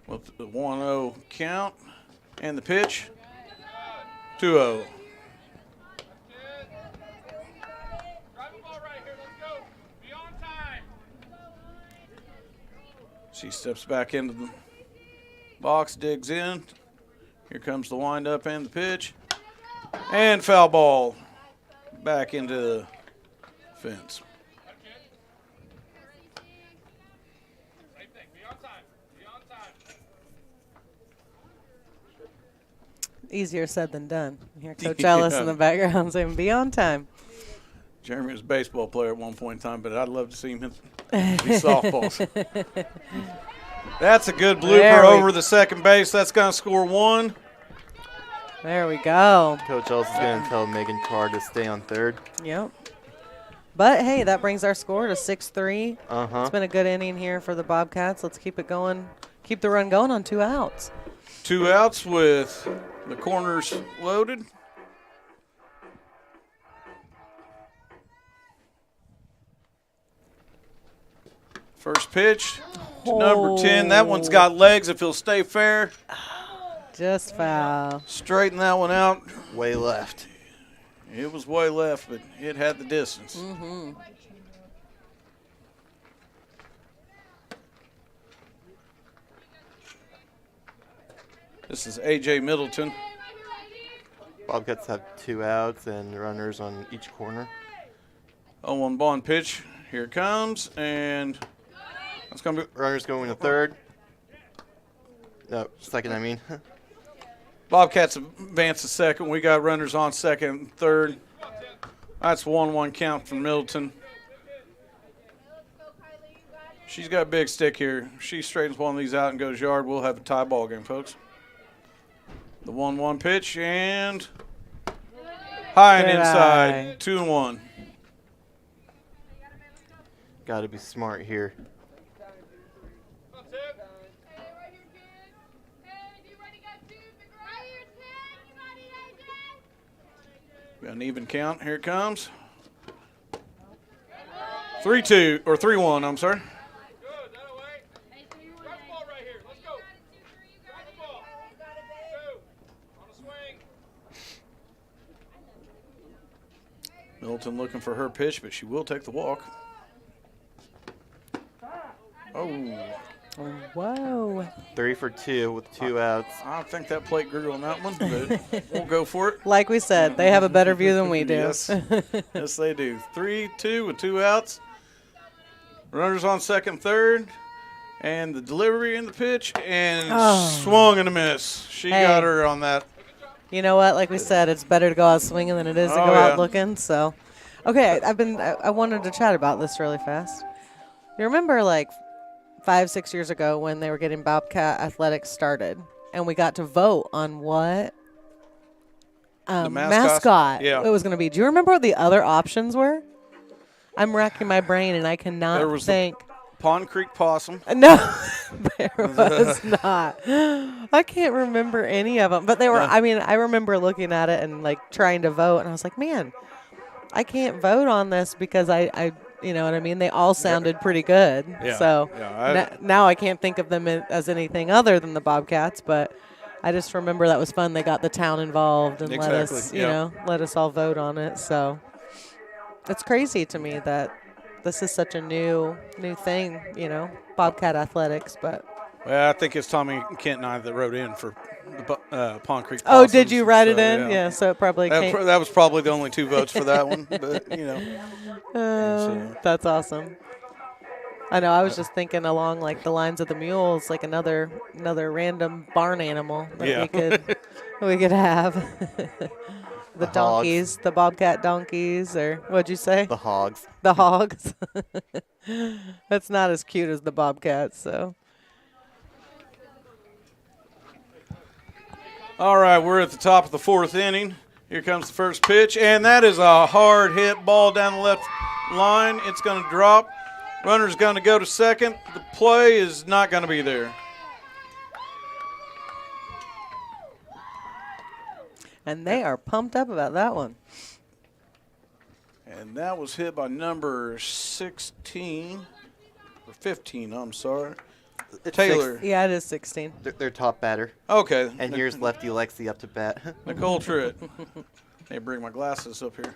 with the 1-0 count and the pitch. 2-0. She steps back into the box, digs in. Here comes the windup and the pitch. And foul ball back into the fence. easier said than done. You hear Coach Ellis in the background saying, "Be on time." Jeremy was a baseball player at one point in time, but I'd love to see him hit these softballs. That's a good blooper over the second base. That's going to score 1. There we go. Coach Ellis is going to tell Megan Carr to stay on third. Yep. But, hey, that brings our score to 6-3. Uh-huh. It's been a good inning here for the Bobcats. Let's keep it going. Keep the run going on 2 outs. 2 outs with the corners loaded. First pitch to number 10. That one's got legs if he'll stay fair. Just foul. Straighten that one out. Way left. It was way left, but it had the distance. This is A.J. Middleton. Bobcats have 2 outs and runners on each corner. 0-1 Bond pitch. Here it comes, and that's going to be Runners going to third. No, second, I mean. Bobcats advance to second. We got runners on second and third. That's 1-1 count from Middleton. She's got a big stick here. If she straightens one of these out and goes yard, we'll have a tie ball game, folks. The 1-1 pitch, and high and inside. 2-1. Got to be smart here. Got an even count. Here it comes. 3-2 or 3-1. I'm sorry. Middleton looking for her pitch, but she will take the walk. Oh. Whoa. 3 for 2 with 2 outs. I think that plate grew on that one, but we'll go for it. Like we said, they have a better view than we do. Yes. Yes, they do. 3-2 with 2 outs. Runners on second, third. And the delivery and the pitch, and swung and a miss. She got her on that. You know what? Like we said, it's better to go out swinging than it is to go out looking. So, okay, I wanted to chat about this really fast. You remember, like, 5-6 years ago when they were getting Bobcat athletics started, and we got to vote on what The mascot Yeah. it was going to be. Do you remember what the other options were? I'm racking my brain, and I cannot There was think. Pond Creek Possum. No, there was not. I can't remember any of them. But they were, I mean, I remember looking at it and, like, trying to vote. And I was like, man, I can't vote on this because I you know what I mean? They all sounded pretty good. Yeah. So Yeah, now I can't think of them as anything other than the Bobcats. But I just remember that was fun. They got the town involved and let us, you know, let us all vote on it. So it's crazy to me that this is such a new thing, you know, Bobcat athletics. But Well, I think it's Tommy Kent and I that wrote in for the Pond Creek oh, Possums. did you write it So, in? Yeah, so it probably came. that was probably the only 2 votes for that one, but, you know. So. That's awesome. I know. I was just thinking along like the lines of the mules, like another random barn animal that we could have. The donkeys, the Bobcat donkeys, or what'd you say? The hogs. The hogs. That's not as cute as the Bobcats, so. All right, we're at the top of the 4th inning. Here comes the first pitch, and that is a hard hit ball down the left line. It's going to drop. Runner's going to go to second. The play is not going to be there. And they are pumped up about that one. And that was hit by number 16, or 15, I'm sorry. It's Taylor. Yeah, it is 16. Their top batter. Okay. And here's lefty Lexi up to bat. Nicole Tritt. Hey, bring my glasses up here.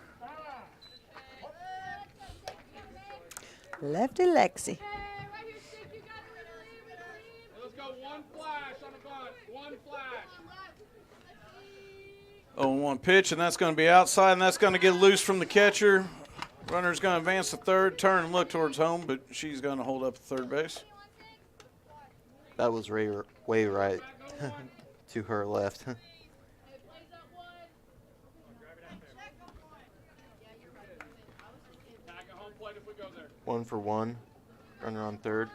Lefty Lexi. Let's go one flash on the bunt. One flash. 0-1 pitch, and that's going to be outside, and that's going to get loose from the catcher. Runner's going to advance to third, turn and look towards home, but she's going to hold up at third base. That was way right to her left. 1 for 1. Runner on third.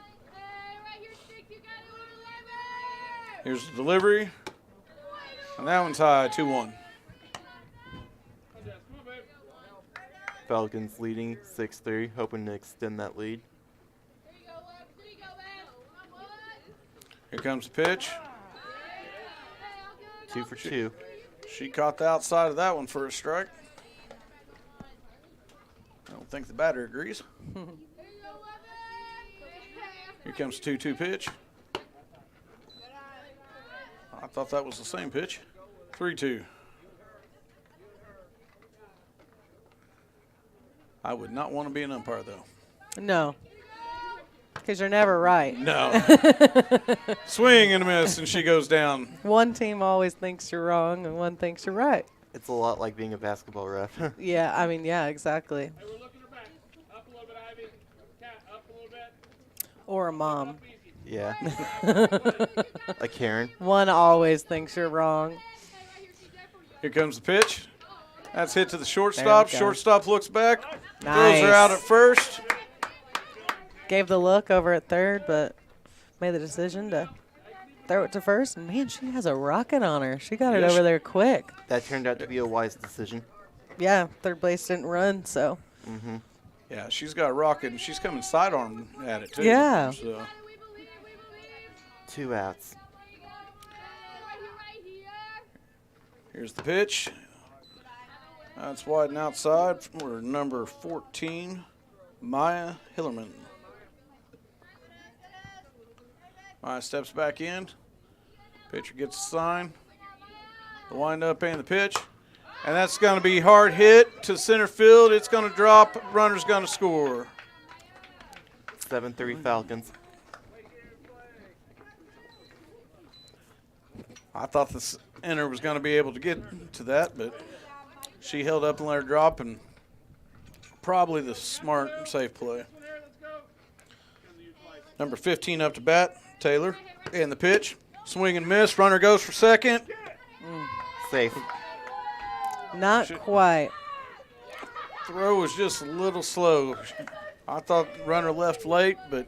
Here's the delivery. And that one's high, 2-1. Falcons leading 6-3, hoping to extend that lead. Here comes the pitch. 2 for 2. She caught the outside of that one for a strike. I don't think the batter agrees. Here comes the 2-2 pitch. I thought that was the same pitch. 3-2. I would not want to be an umpire, though. No. Because you're never right. No. Swing and a miss, and she goes down. One team always thinks you're wrong, and one thinks you're right. It's a lot like being a basketball ref. Yeah, I mean, yeah, exactly. Hey, we're looking her back. Up a little bit, Ivy. Cat, up a little bit. Or a mom. Yeah. A Karen. One always thinks you're wrong. Here comes the pitch. That's hit to the There shortstop. we go. Shortstop looks back. Nice. Throws her out at first. Gave the look over at third, but made the decision to throw it to first. And, man, she has a rocket on her. She got it Yes. over there quick. That turned out to be a wise decision. Yeah, third base didn't run, so. Mm-hmm. Yeah, she's got a rocket, and she's coming sidearm at it, too. Yeah. So 2 outs. here's the pitch. That's wide and outside for number 14, Maya Hillerman. Maya steps back in. Pitcher gets the sign. The windup and the pitch. And that's going to be hard hit to center field. It's going to drop. Runner's going to score. 7-3 Falcons. I thought the center was going to be able to get to that, but she held up and let her drop, and probably the smart and safe play. Number 15 up to bat, Taylor. And the pitch. Swing and miss. Runner goes for second. Safe. Not quite. Throw was just a little slow. I thought the runner left late, but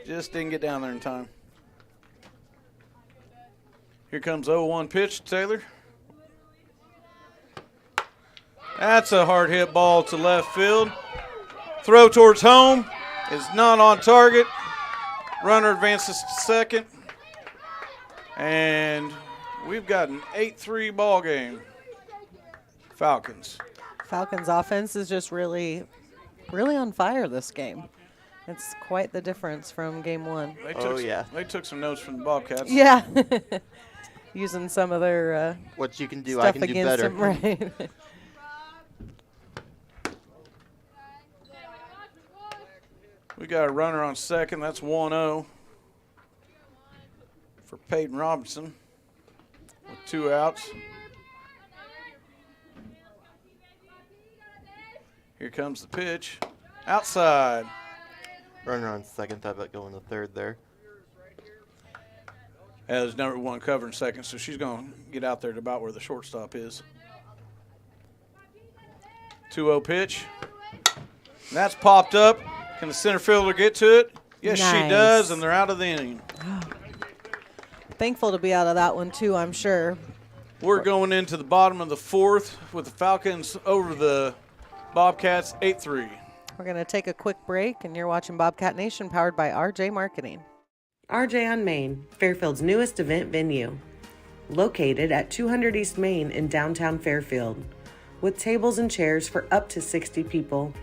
just didn't get down there in time. Here comes 0-1 pitch to Taylor. That's a hard hit ball to left field. Throw towards home is not on target. Runner advances to second. And we've got an 8-3 ball game. Falcons. Falcons offense is just really on fire this game. It's quite the difference from game one. They took some notes from the Bobcats. Yeah. Using some of their What you can do, stuff I can do against better. them, right? We got a runner on second. That's 1-0 for Peyton Robinson with 2 outs. Here comes the pitch. Outside. Runner on second, thought about going to third there. As number 1 covering second, so she's going to get out there to about where the shortstop is. 2-0 pitch. And that's popped up. Can the center fielder get to it? Yes, she Nice. does, and they're out of the inning. Thankful to be out of that one, too, I'm sure. We're going into the bottom of the 4th with the Falcons over the Bobcats 8-3. We're going to take a quick break, and you're watching Bobcat Nation, powered by RJ Marketing. RJ on Main, Fairfield's newest event venue. Located at 200 East Main in downtown Fairfield. With tables and chairs for up to 60 people.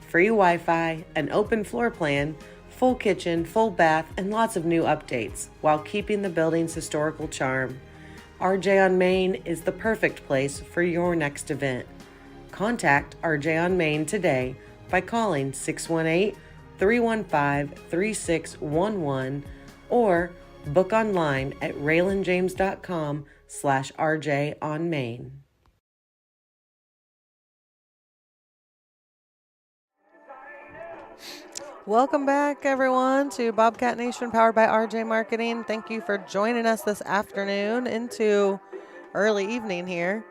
Free Wi-Fi, an open floor plan, full kitchen, full bath, and lots of new updates, while keeping the building's historical charm. RJ on Main is the perfect place for your next event. Contact RJ on Main today by calling 618-315-3611 or book online at raylanjames.com/RJ on Main. Welcome back, everyone, to Bobcat Nation, powered by RJ Marketing. Thank you for joining us this afternoon into early evening here.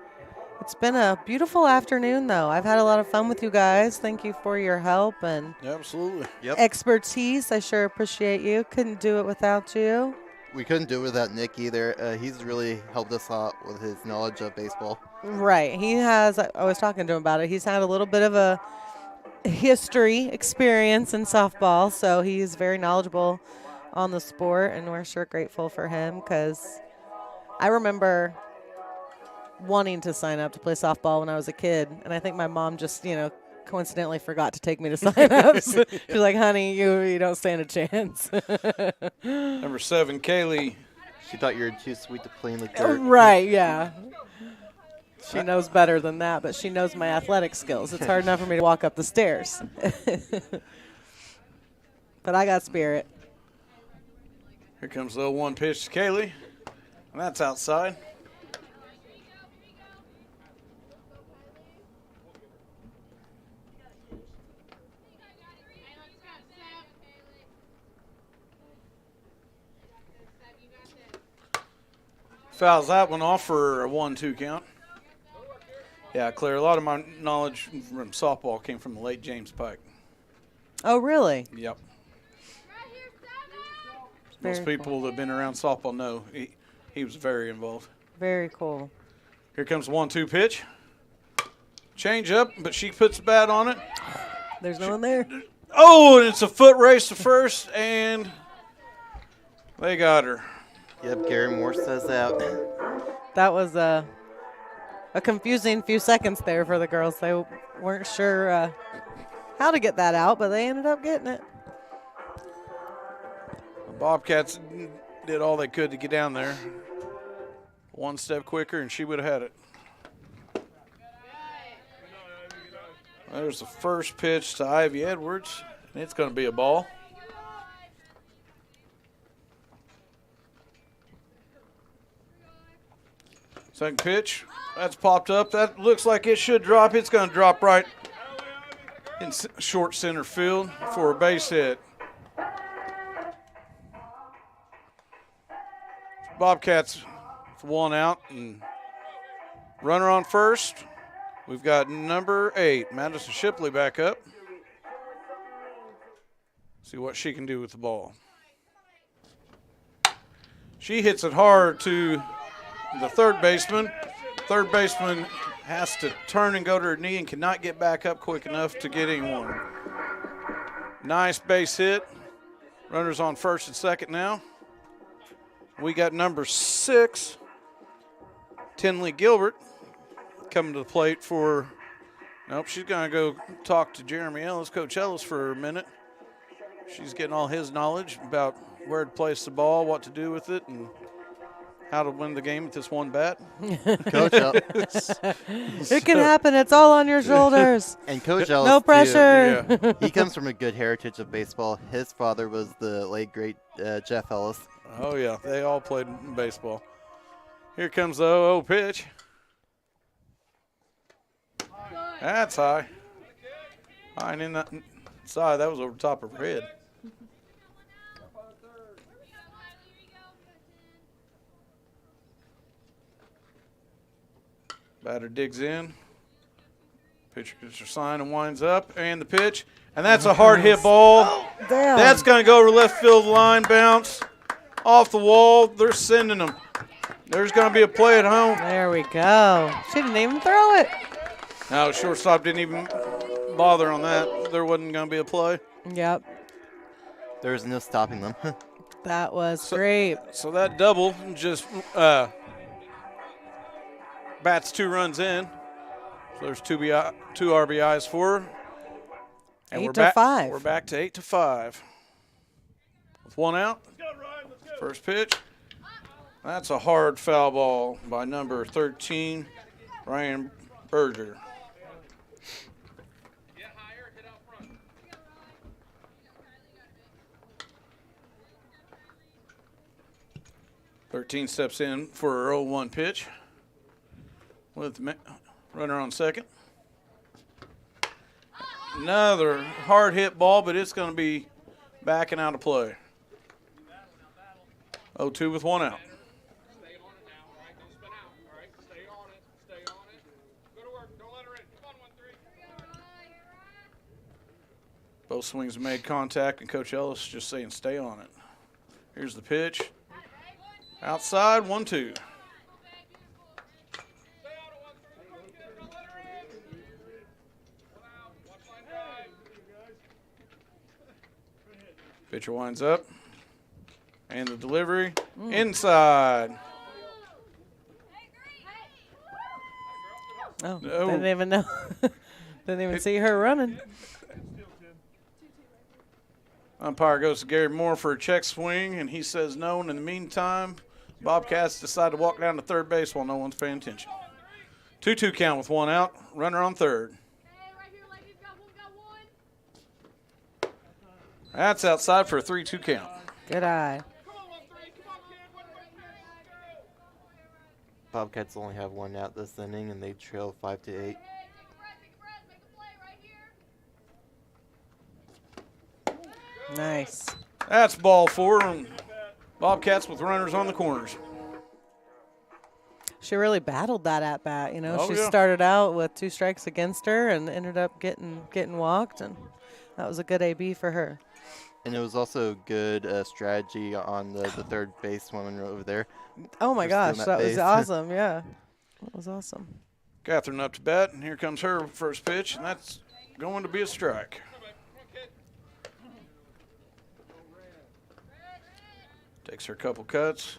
It's been a beautiful afternoon, though. I've had a lot of fun with you guys. Thank you for your help and Absolutely. Yep. expertise. I sure appreciate you. Couldn't do it without you. We couldn't do it without Nick either. He's really helped us out with his knowledge of baseball. Right. He has, I was talking to him about it. He's had a little bit of a history experience in softball, so he's very knowledgeable on the sport, and we're sure grateful for him because I remember wanting to sign up to play softball when I was a kid, and I think my mom just, coincidentally forgot to take me to sign up. So she's like, honey, you don't stand a chance. Number 7, Kaylee. She thought you were too sweet to play in the dirt. Right, yeah. She knows better than that, but she knows my athletic skills. It's hard enough for me to walk up the stairs. But I got spirit. Here comes the 0-1 pitch to Kaylee. And that's outside. Fouls that one off for a 1-2 count. Yeah, Claire, a lot of my knowledge from softball came from the late James Pike. Oh, really? Yep. Very Most people that have been around softball know he was very involved. Very cool. Here comes the 1-2 pitch. Change up, but she puts the bat on it. There's no one there. Oh, and it's a foot race to first, and they got her. Yep, Gary Moore says out. That was a confusing few seconds there for the girls. They weren't sure how to get that out, but they ended up getting it. The Bobcats did all they could to get down there. One step quicker, and she would have had it. There's the first pitch to Ivy Edwards, and it's going to be a ball. Second pitch, that's popped up. That looks like it should drop. It's going to drop right in short center field for a base hit. Bobcats with 1 out and runner on first. We've got number 8, Madison Shipley, back up. See what she can do with the ball. She hits it hard to the third baseman. Third baseman has to turn and go to her knee and cannot get back up quick enough to get anyone. Nice base hit. Runners on first and second now. We got number 6, Tinley Gilbert, coming to the plate for, nope, she's going to go talk to Jeremy Ellis, Coach Ellis, for a minute. She's getting all his knowledge about where to place the ball, what to do with it, and how to win the game with this one bat. Coach It can happen. It's all on your shoulders. And Coach Ellis, No too, pressure. he comes from a good heritage of baseball. His father was the late, great Jeff Ellis. Oh, yeah, they all played baseball. Here comes the 0-0 pitch. That's high. High and in that side, that was over the top of her head. Batter digs in. Pitcher gets her sign and winds up. And the pitch. And that's a hard hit ball. Damn. That's going to go over left field line, bounce off the wall. They're sending them. There's going to be a play at home. There we go. She didn't even throw it. No, shortstop didn't even bother on that. There wasn't going to be a play. Yep. There's no stopping them. That was great. So that double just bats 2 runs in. So there's 2 RBIs for her. And 8-5. We're back to 8-5. With 1 out. First pitch. That's a hard foul ball by number 13, Ryan Berger. 13 steps in for her 0-1 pitch with runner on second. Another hard hit ball, but it's going to be backing out of play. 0-2 with 1 out. Both swings made contact, and Coach Ellis just saying stay on it. Here's the pitch. Outside, 1-2. Pitcher winds up. And the delivery inside. Oh, No. didn't even know. Didn't even see her running. Umpire goes to Gary Moore for a check swing, and he says no. And in the meantime, Bobcats decide to walk down to third base while no one's paying attention. 2-2 count with 1 out. Runner on third. That's outside for a 3-2 count. Good eye. Bobcats only have 1 out this inning, and they trail 5-8. Nice. That's ball 4, and Bobcats with runners on the corners. She really battled that at bat. Oh, she yeah. started out with 2 strikes against her and ended up getting walked, and that was a good AB for her. And it was also good strategy on the third base woman over there. Oh my Just gosh, doing that was base. awesome. Yeah, that was awesome. Catherine up to bat, and here comes her first pitch, and that's going to be a strike. Takes her a couple cuts,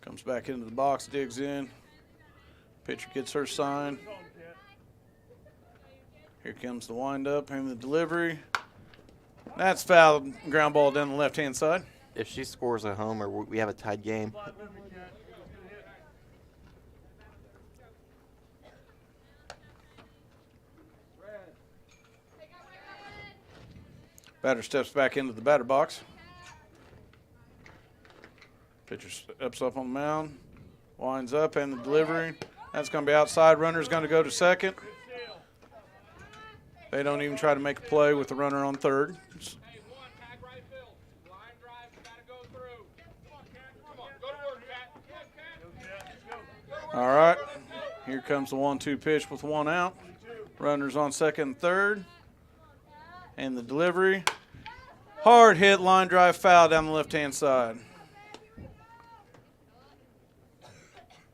comes back into the box, digs in. Pitcher gets her sign. Here comes the windup and the delivery. That's foul, ground ball down the left-hand side. If she scores a homer, we have a tied game. Batter steps back into the batter box. Pitcher steps up on the mound, winds up, and the delivery. That's going to be outside. Runner's going to go to second. They don't even try to make a play with the runner on third. All right, here comes the 1-2 pitch with 1 out. Runners on second and third. And the delivery. Hard hit, line drive foul down the left-hand side.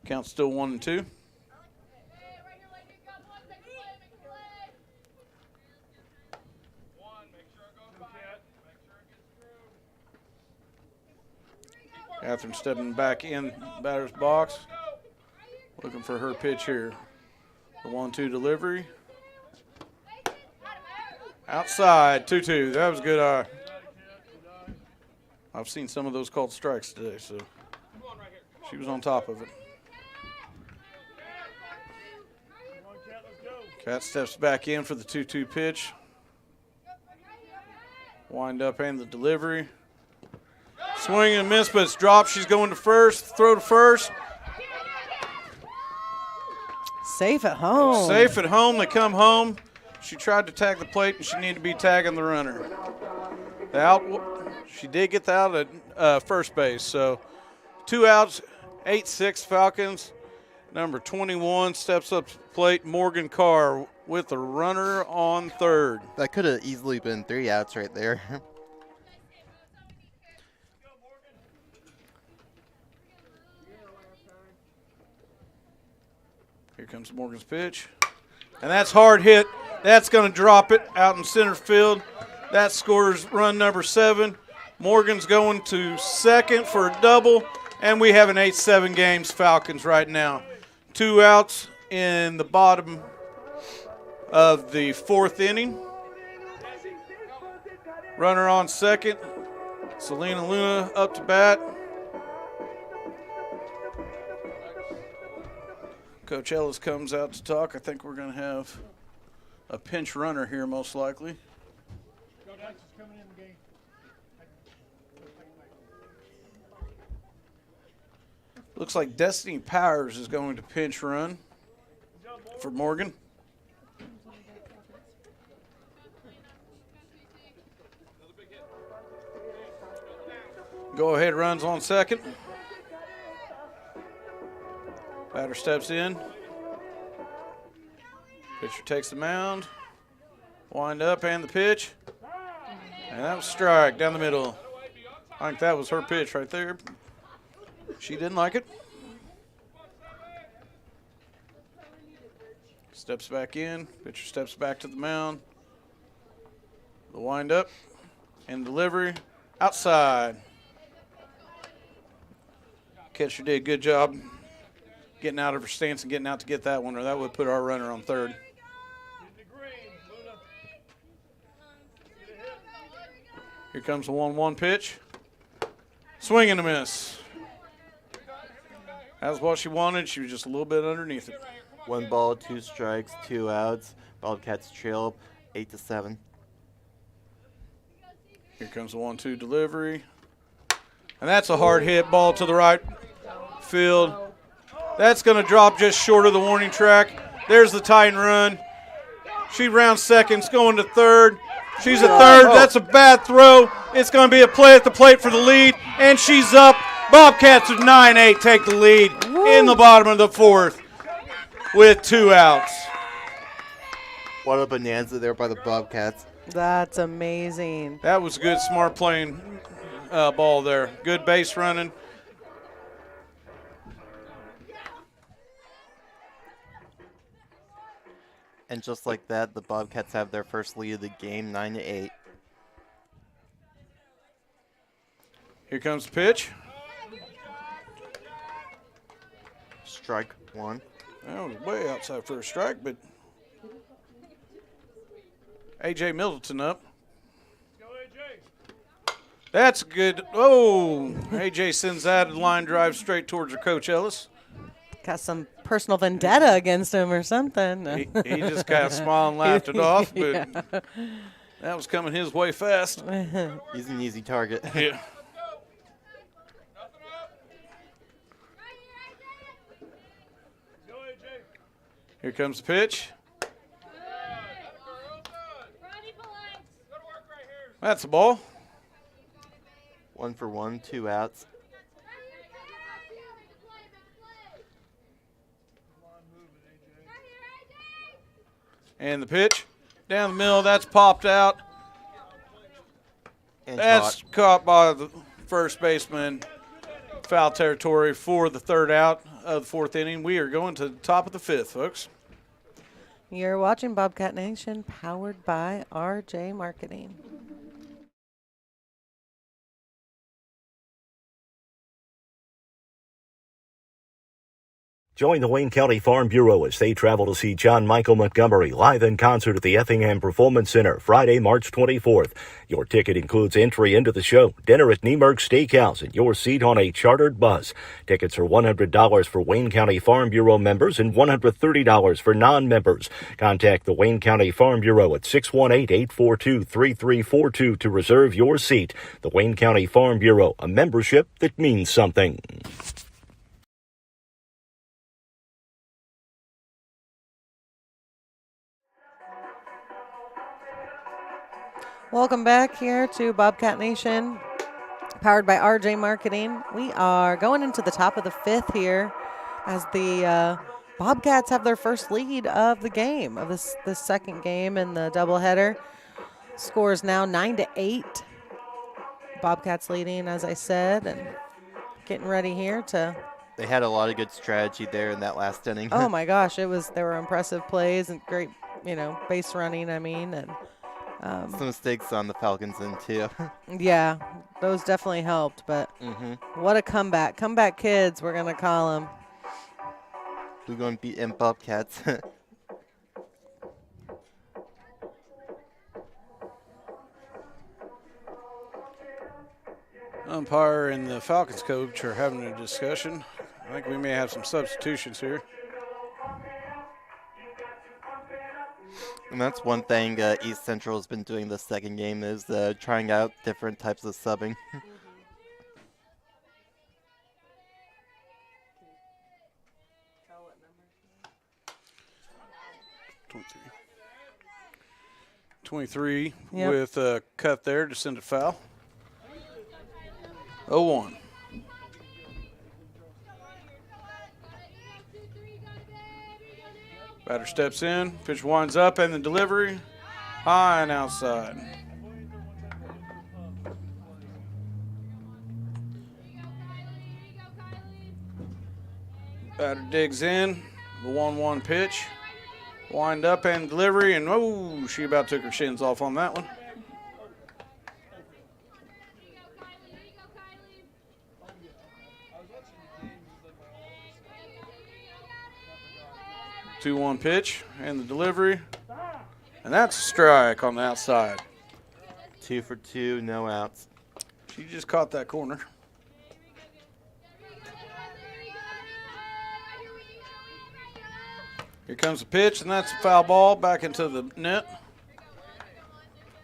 Count still 1-2. Catherine stepping back in batter's box. Looking for her pitch here. The 1-2 delivery. Outside, 2-2. That was a good eye. I've seen some of those called strikes today, so she was on top of it. Cat steps back in for the 2-2 pitch. Wind up and the delivery. Swing and miss, but it's dropped. She's going to first. Throw to first. Safe at home. Safe at home. They come home. She tried to tag the plate, and she needed to be tagging the runner. The out, she did get the out at first base. So 2 outs, 8-6 Falcons. Number 21 steps up to the plate, Morgan Carr, with a runner on third. That could have easily been 3 outs right there. Here comes Morgan's pitch. And that's hard hit. That's going to drop it out in center field. That scores run number 7. Morgan's going to second for a double. And we have an 8-7 games Falcons right now. 2 outs in the bottom of the 4th inning. Runner on second. Selena Luna up to bat. Coach Ellis comes out to talk. I think we're going to have a pinch runner here most likely. Looks like Destiny Powers is going to pinch run for Morgan. Go ahead runs on second. Batter steps in. Pitcher takes the mound. Wind up and the pitch. And that was strike down the middle. I think that was her pitch right there. She didn't like it. Steps back in. Pitcher steps back to the mound. The windup and delivery outside. Catcher did a good job getting out of her stance and getting out to get that one, or that would put our runner on third. Here comes the 1-1 pitch. Swing and a miss. That was what she wanted. She was just a little bit underneath it. 1 ball, 2 strikes, 2 outs. Bobcats trail 8-7. Here comes the 1-2 delivery. And that's a hard hit ball to the right field. That's going to drop just short of the warning track. There's the tying run. She rounds seconds, going to third. She's a third. That's a bad throw. It's going to be a play at the plate for the lead, and she's up. Bobcats with 9-8 take the lead in the bottom of the fourth with 2 outs. What a bonanza there by the Bobcats. That's amazing. That was good, smart playing ball there. Good base running. And just like that, the Bobcats have their first lead of the game, 9-8. Here comes the pitch. Strike 1. That was way outside for a strike, but A.J. Middleton up. That's good. Oh, A.J. sends that line drive straight towards her coach Ellis. Got some personal vendetta against him or something. He just kind of smiled and laughed it off, but Yeah. that was coming his way fast. He's an easy target. Yeah. Here comes the pitch. That's a ball. 1 for 1, 2 outs. And the pitch down the middle. That's popped out. And That's caught by the first baseman. Foul territory for the third out of the fourth inning. We are going to the top of the fifth, folks. You're watching Bobcat Nation, powered by RJ Marketing. Join the Wayne County Farm Bureau as they travel to see John Michael Montgomery live in concert at the Effingham Performance Center Friday, March 24th. Your ticket includes entry into the show, dinner at Niemerg Steakhouse, and your seat on a chartered bus. Tickets are $100 for Wayne County Farm Bureau members and $130 for non-members. Contact the Wayne County Farm Bureau at 618-842-3342 to reserve your seat. The Wayne County Farm Bureau, a membership that means something. Welcome back here to Bobcat Nation, powered by RJ Marketing. We are going into the top of the fifth here as the Bobcats have their first lead of the game, of this second game in the doubleheader. Score is now 9-8. Bobcats leading, as I said, and getting ready here to. They had a lot of good strategy there in that last inning. Oh my gosh, there were impressive plays and great, base running. And. Some mistakes on the Falcons end too. Yeah, those definitely helped, but what a comeback. Comeback kids, we're going to call them. We're going to beat them Bobcats. Umpire and the Falcons coach are having a discussion. I think we may have some substitutions here. And that's one thing East Central has been doing this second game is trying out different types of subbing. 23 Yep. with a cut there to send it foul. 0-1. Batter steps in, pitch winds up, and the delivery high and outside. Batter digs in. The 1-1 pitch. Wind up and delivery, and oh, she about took her shins off on that one. Two 2-1 pitch and the delivery, and that's a strike on the outside. 2 for 2, no outs. She just caught that corner. Here comes the pitch, and that's a foul ball back into the net.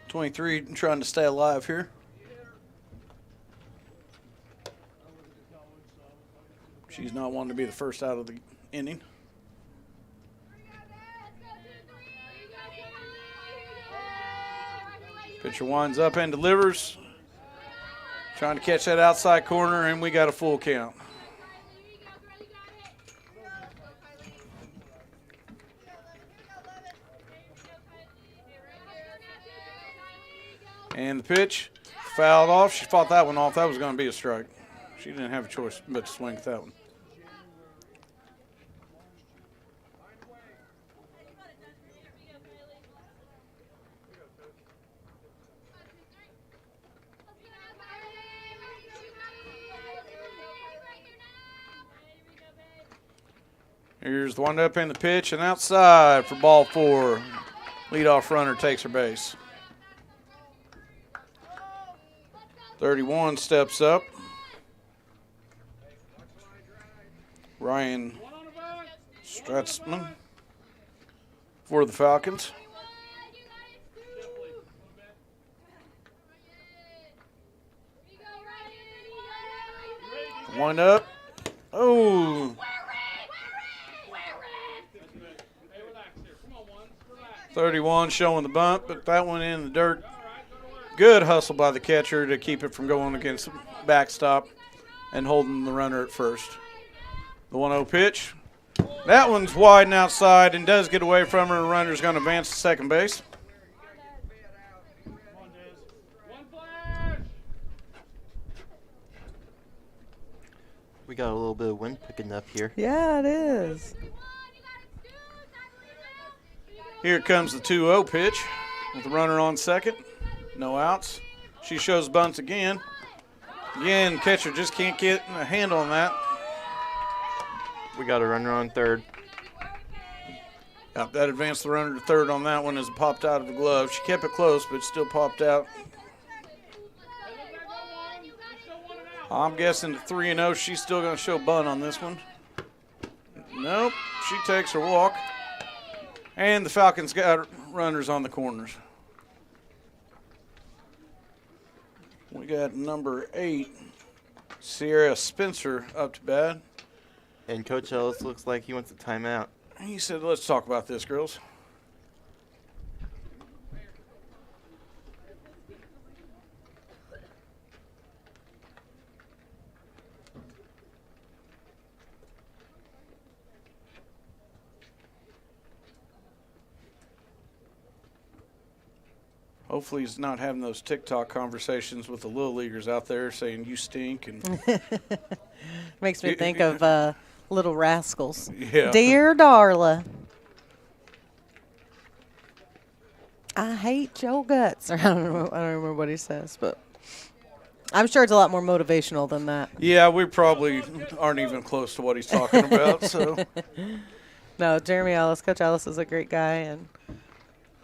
23 trying to stay alive here. She's not wanting to be the first out of the inning. Pitcher winds up and delivers. Trying to catch that outside corner, and we got a full count. And the pitch, fouled off. She fought that one off. That was going to be a strike. She didn't have a choice but to swing at that one. Here's the wind up and the pitch, and outside for ball 4. Leadoff runner takes her base. 31 steps up. Ryan Stratzman for the Falcons. Wind up. Oh. 31 showing the bunt, but that one in the dirt. Good hustle by the catcher to keep it from going against the backstop and holding the runner at first. The 1-0 pitch. That one's wide and outside and does get away from her. The runner's going to advance to second base. We got a little bit of wind picking up here. Yeah, it is. Here comes the 2-0 pitch with the runner on second. No outs. She shows bunts again. Again, catcher just can't get a handle on that. We got a runner on third. Yep, that advanced the runner to third on that one as it popped out of the glove. She kept it close, but still popped out. I'm guessing at 3-0, she's still going to show bunt on this one. Nope, she takes her walk. And the Falcons got runners on the corners. We got number 8, Sierra Spencer, up to bat. And Coach Ellis looks like he wants a timeout. He said, let's talk about this, girls. Hopefully he's not having those TikTok conversations with the little leaguers out there saying you stink. And Makes me think of Little Rascals. Yeah. Dear Darla, I hate your guts. I don't remember what he says, but I'm sure it's a lot more motivational than that. Yeah, we probably aren't even close to what he's talking about. So No, Jeremy Ellis, Coach Ellis is a great guy, and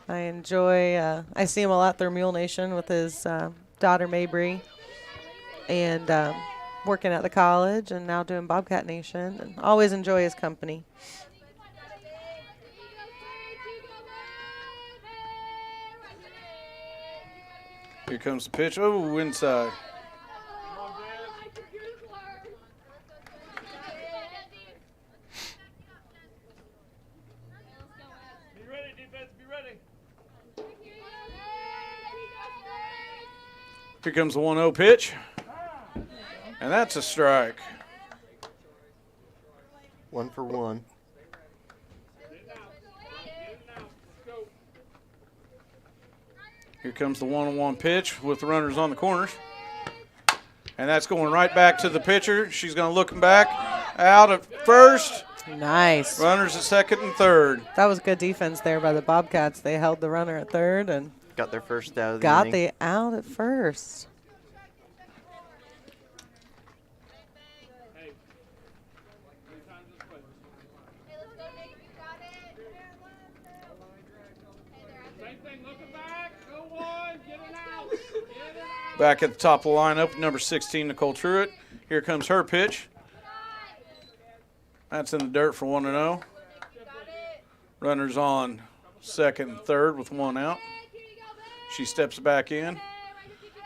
I enjoy, I see him a lot through Mule Nation with his daughter Mabry, and working at the college and now doing Bobcat Nation, and always enjoy his company. Here comes the pitch. Oh, inside. Be ready, defense, be ready. Here comes the 1-0 pitch. And that's a strike. 1 for 1. Here comes the 1-1 pitch with the runners on the corners. And that's going right back to the pitcher. She's going to look him back. Out at first. Nice. Runners at second and third. That was good defense there by the Bobcats. They held the runner at third and Got their first out of the got inning. the out at first. Back at the top of the lineup, number 16, Nicole Truitt. Here comes her pitch. That's in the dirt for 1-0. Runners on second and third with one out. She steps back in.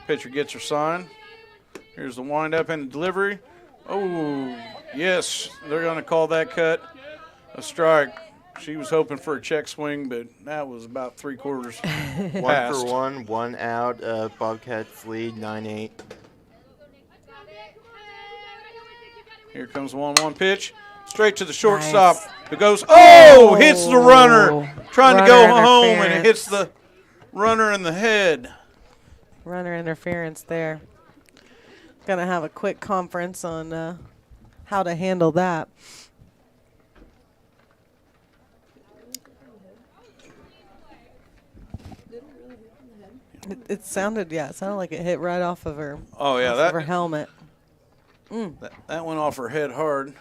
Pitcher gets her sign. Here's the windup and the delivery. Oh, yes, they're going to call that cut a strike. She was hoping for a check swing, but that was about 3/4 1 past. for 1 out. Bobcats lead 9-8. Here comes the 1-1 pitch. Straight to the shortstop. Nice. It goes, oh, hits the runner. Trying to go Runner home, and it interference. hits the runner in the head. Runner interference there. Gonna have a quick conference on how to handle that. It sounded like it hit right off of her. Oh, yeah, off of her helmet. that went off her head hard.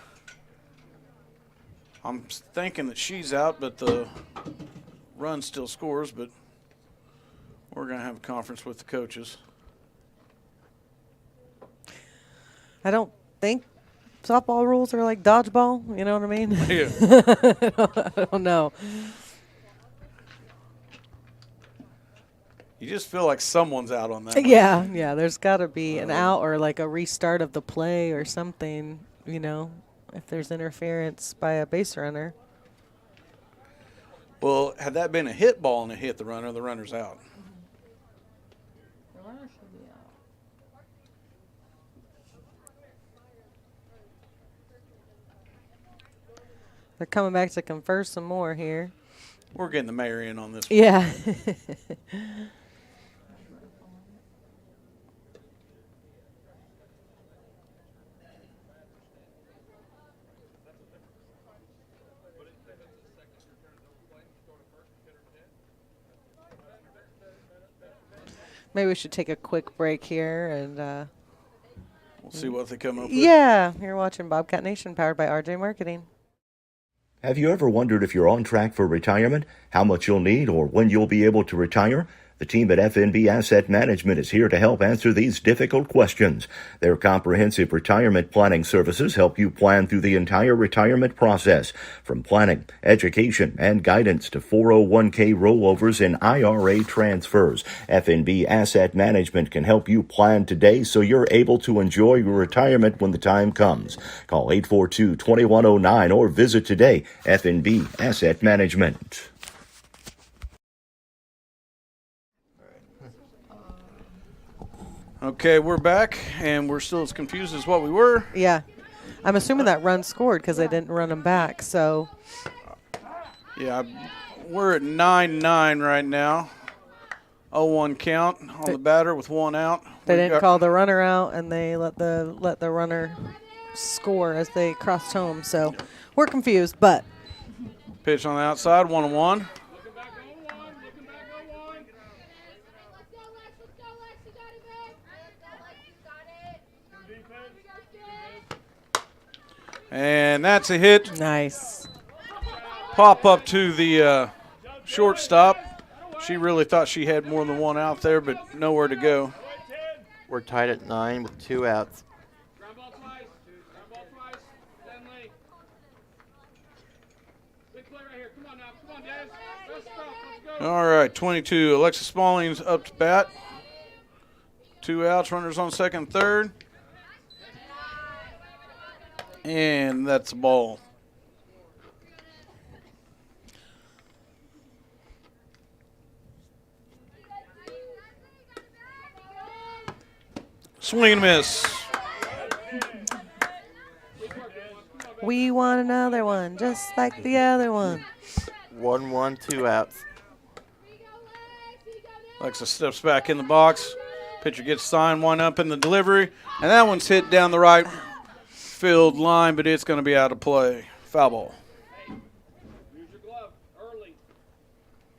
I'm thinking that she's out, but the run still scores, but we're going to have a conference with the coaches. I don't think softball rules are like dodgeball. You know what I mean? Yeah. I don't know. You just feel like someone's out on that. Yeah. There's got to be an out or like a restart of the play or something. You know, if there's interference by a base runner. Well, had that been a hit ball and it hit the runner's out. They're coming back to confer some more here. We're getting the mayor in on this one. Yeah. Maybe we should take a quick break here and We'll see what they come up with. yeah, you're watching Bobcat Nation powered by RJ Marketing. Have you ever wondered if you're on track for retirement, how much you'll need, or when you'll be able to retire? The team at FNB Asset Management is here to help answer these difficult questions. Their comprehensive retirement planning services help you plan through the entire retirement process, from planning, education, and guidance to 401k rollovers and IRA transfers. FNB Asset Management can help you plan today so you're able to enjoy your retirement when the time comes. Call 842-2109 or visit today. FNB Asset Management. Okay, we're back, and we're still as confused as what we were. Yeah. I'm assuming that run scored because they didn't run them back. So, Yeah, we're at 9-9 right now. 0-1 count on the batter with one out. they We've didn't got- call the runner out, and they let the runner score as they crossed home. So, we're confused, but Pitch on the outside, 1-1. Looking back 0-1. Looking back 0-1. Let's go, Lex. Let's go, Lex. You got it, babe. You got it. And that's a hit. nice. Pop up to the shortstop. She really thought she had more than one out there, but nowhere to go. We're tied at 9 with 2 outs. Ground ball twice. Ground ball twice. Stanley. Big play right here. Come on now. Come on, Dez. Let's go. Let's go. All right, 22. Alexis Smalling's up to bat. 2 outs, runners on second, third. And that's a ball. Swing and miss. We want another one, just like the other one. 1-1, 2 outs. Alexis steps back in the box. Pitcher gets signed, one up in the delivery. And that one's hit down the right field line, but it's going to be out of play. Foul ball. Use your glove early.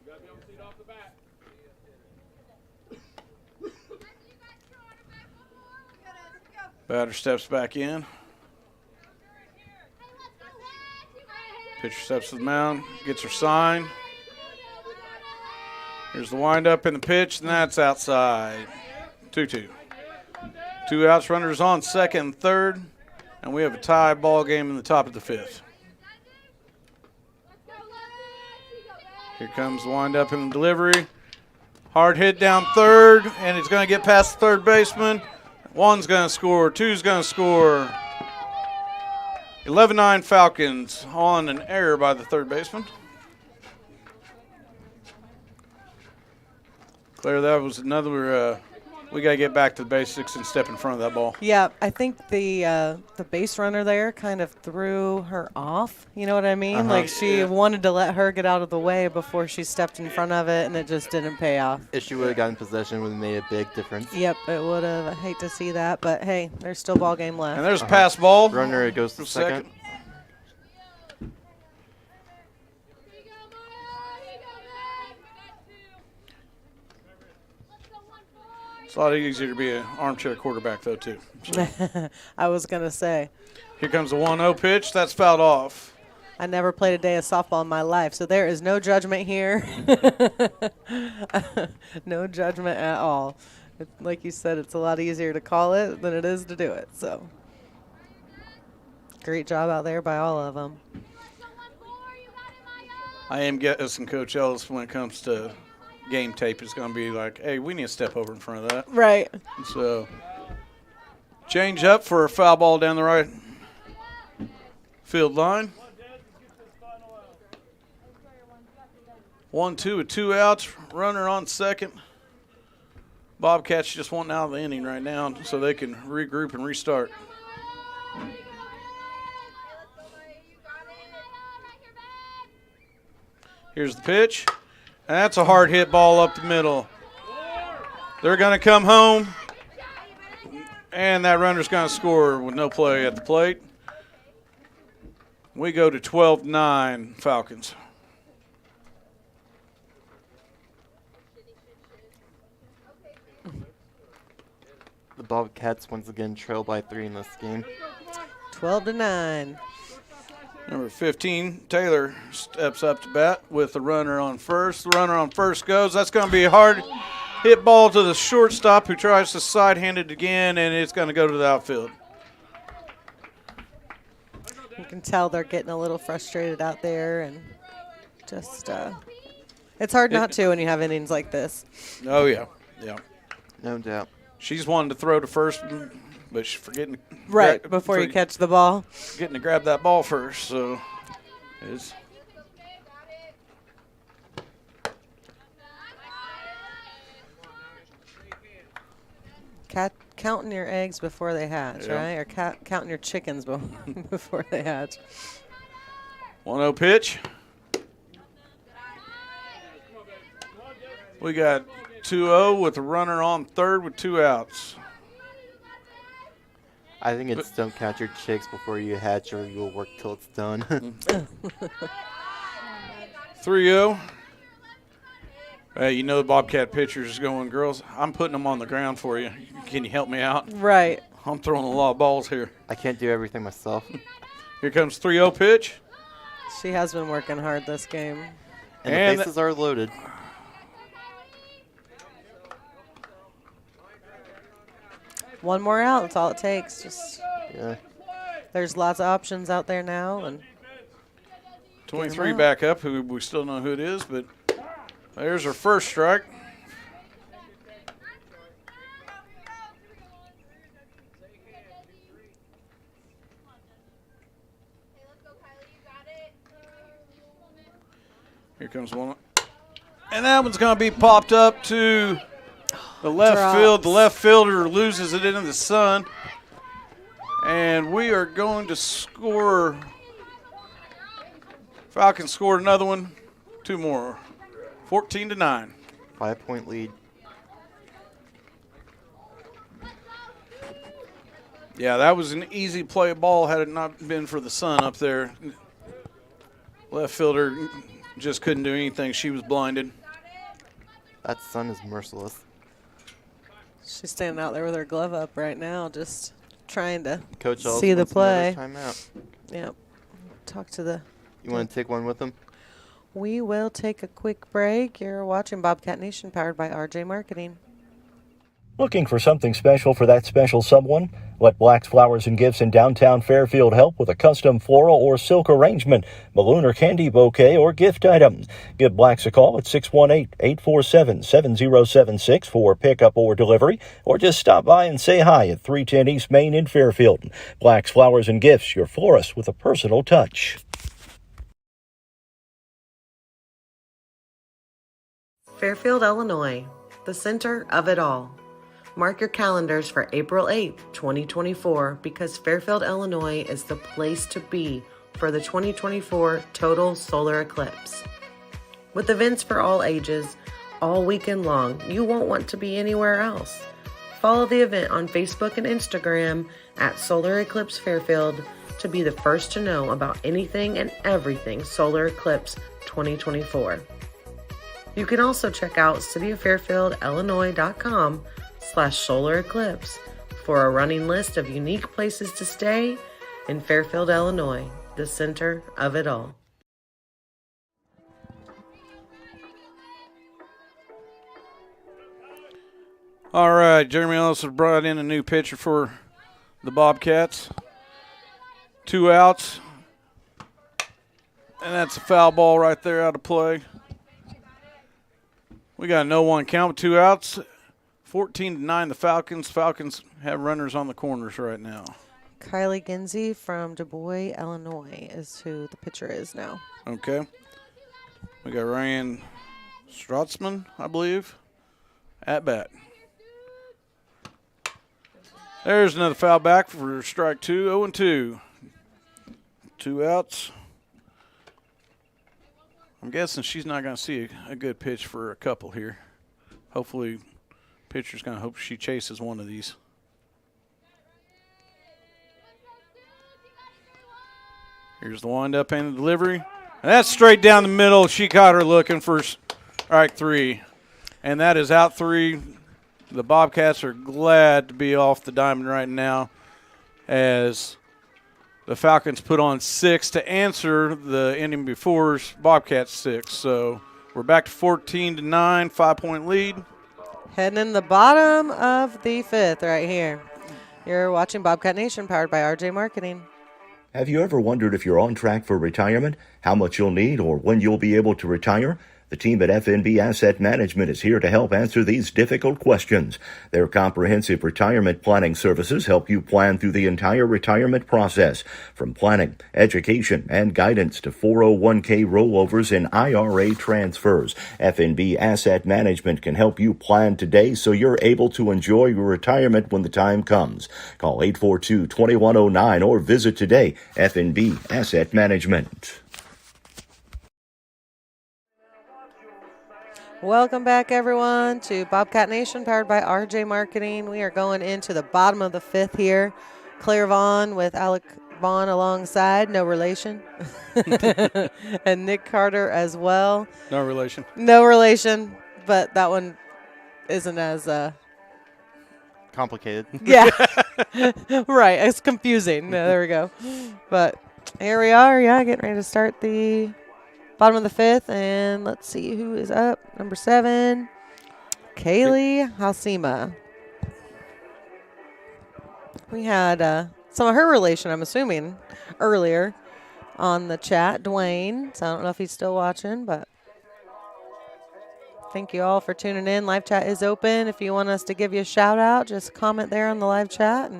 You got to be able to see it off the bat. Batter steps back in. Pitcher steps to the mound, gets her sign. Here's the windup in the pitch, and that's outside. 2-2. 2 outs, runners on second and third, and we have a tie ball game in the top of the 5th. Here comes the windup in the delivery. Hard hit down third, and it's going to get past the third baseman. 1's going to score, 2's going to score. 11-9 Falcons on an error by the third baseman. Claire, that was another. We got to get back to the basics and step in front of that ball. Yeah, I think the base runner there kind of threw her off. You know what I mean? Like she wanted to let her get out of the way before she stepped in front of it, and it just didn't pay off. If she would have gotten possession, would have made a big difference. Yep, it would have. I hate to see that, but hey, there's still ball game left. And there's a pass ball. Runner, it goes to second. It's a lot easier to be an armchair quarterback, though, too. So. I was going to say. Here comes the 1-0 pitch. That's fouled off. I never played a day of softball in my life, so there is no judgment here. No judgment at all. Like you said, it's a lot easier to call it than it is to do it. So, great job out there by all of them. I am guessing Coach Ellis, when it comes to game tape, is going to be like, hey, we need to step over in front of that. Right. So, change up for a foul ball down the right field line. 1-2 with 2 outs. Runner on second. Bobcats just wanting out of the inning right now so they can regroup and restart. Here's the pitch. And that's a hard hit ball up the middle. They're going to come home. And that runner's going to score with no play at the plate. We go to 12-9 Falcons. The Bobcats once again trail by 3 in this game. 12-9. Number 15, Taylor, steps up to bat with the runner on first. The runner on first goes. That's going to be a hard hit ball to the shortstop, who tries to side-hand it again, and it's going to go to the outfield. You can tell they're getting a little frustrated out there, and just it's hard not to when you have innings like this. Oh, yeah. Yeah. No doubt. She's wanting to throw to first, but she's forgetting to Right, before you catch the ball. getting to grab that ball first. So it's counting your eggs before they hatch, Yeah. right? Or counting your chickens before they hatch. 1-0 pitch. We got 2-0 with a runner on third with 2 outs. I think it's don't count your chicks before you hatch or you'll work till it's done. 3-0. Hey, you know the Bobcat pitchers is going, girls, I'm putting them on the ground for you. Can you help me out? Right. I'm throwing a lot of balls here. I can't do everything myself. Here comes 3-0 pitch. She has been working hard this game. And the bases are loaded. One more out, that's all it takes. Just Yeah. there's lots of options out there now, and 23 back up, who we still know who it is, but there's her first strike. Here comes one. And that one's going to be popped up to the left field. The left fielder loses it into the sun. And we are going to score. Falcons scored another one. 2 more. 14-9. 5-point lead. Yeah, that was an easy play ball had it not been for the sun up there. Left fielder just couldn't do anything. She was blinded. That sun is merciless. She's standing out there with her glove up right now, just trying to Coach also see the wants another play. timeout. Yep. Talk to the. You want to take one with them? We will take a quick break. You're watching Bobcat Nation, powered by RJ Marketing. Looking for something special for that special someone? Let Black's Flowers and Gifts in downtown Fairfield help with a custom floral or silk arrangement, balloon or candy bouquet, or gift items. Give Black's a call at 618-847-7076 for pickup or delivery, or just stop by and say hi at 310 East Main in Fairfield. Black's Flowers and Gifts, your florist with a personal touch. Fairfield, Illinois, the center of it all. Mark your calendars for April 8th, 2024, because Fairfield, Illinois is the place to be for the 2024 total solar eclipse. With events for all ages, all weekend long, you won't want to be anywhere else. Follow the event on Facebook and Instagram at Solar Eclipse Fairfield to be the first to know about anything and everything Solar Eclipse 2024. You can also check out cityoffairfieldillinois.com/solar eclipse for a running list of unique places to stay in Fairfield, Illinois, the center of it all. All right, Jeremy Ellis has brought in a new pitcher for the Bobcats. 2 outs. And that's a foul ball right there out of play. We got a 0-1 count with 2 outs. 14-9 the Falcons. Falcons have runners on the corners right now. Kylie Ginsey from Du Bois, Illinois is who the pitcher is now. Okay. We got Ryan Strotzman, I believe, at bat. There's another foul back for strike 2, 0-2. 2 outs. I'm guessing she's not going to see a good pitch for a couple here. Hopefully, pitcher's going to hope she chases one of these. Here's the wind-up and the delivery. And that's straight down the middle. She caught her looking for strike 3. And that is out 3. The Bobcats are glad to be off the diamond right now as the Falcons put on 6 to answer the inning before's Bobcats 6. So we're back to 14-9, 5-point lead. Heading in the bottom of the 5th right here. You're watching Bobcat Nation, powered by RJ Marketing. Have you ever wondered if you're on track for retirement, how much you'll need, or when you'll be able to retire? The team at FNB Asset Management is here to help answer these difficult questions. Their comprehensive retirement planning services help you plan through the entire retirement process, from planning, education, and guidance to 401k rollovers and IRA transfers. FNB Asset Management can help you plan today so you're able to enjoy your retirement when the time comes. Call 842-2109 or visit today. FNB Asset Management. Welcome back, everyone, to Bobcat Nation, powered by RJ Marketing. We are going into the bottom of the 5th here. Claire Vaughn with Alec Vaughn alongside, no relation. And Nick Carter as well. No relation. No relation, but that one isn't as Complicated. yeah. Right, it's confusing. There we go. But here we are, getting ready to start the bottom of the 5th, and let's see who is up. Number 7, Kaylee Halsema. We had some of her relation, I'm assuming, earlier on the chat, Dwayne. So I don't know if he's still watching, but thank you all for tuning in. Live chat is open. If you want us to give you a shout out, just comment there on the live chat.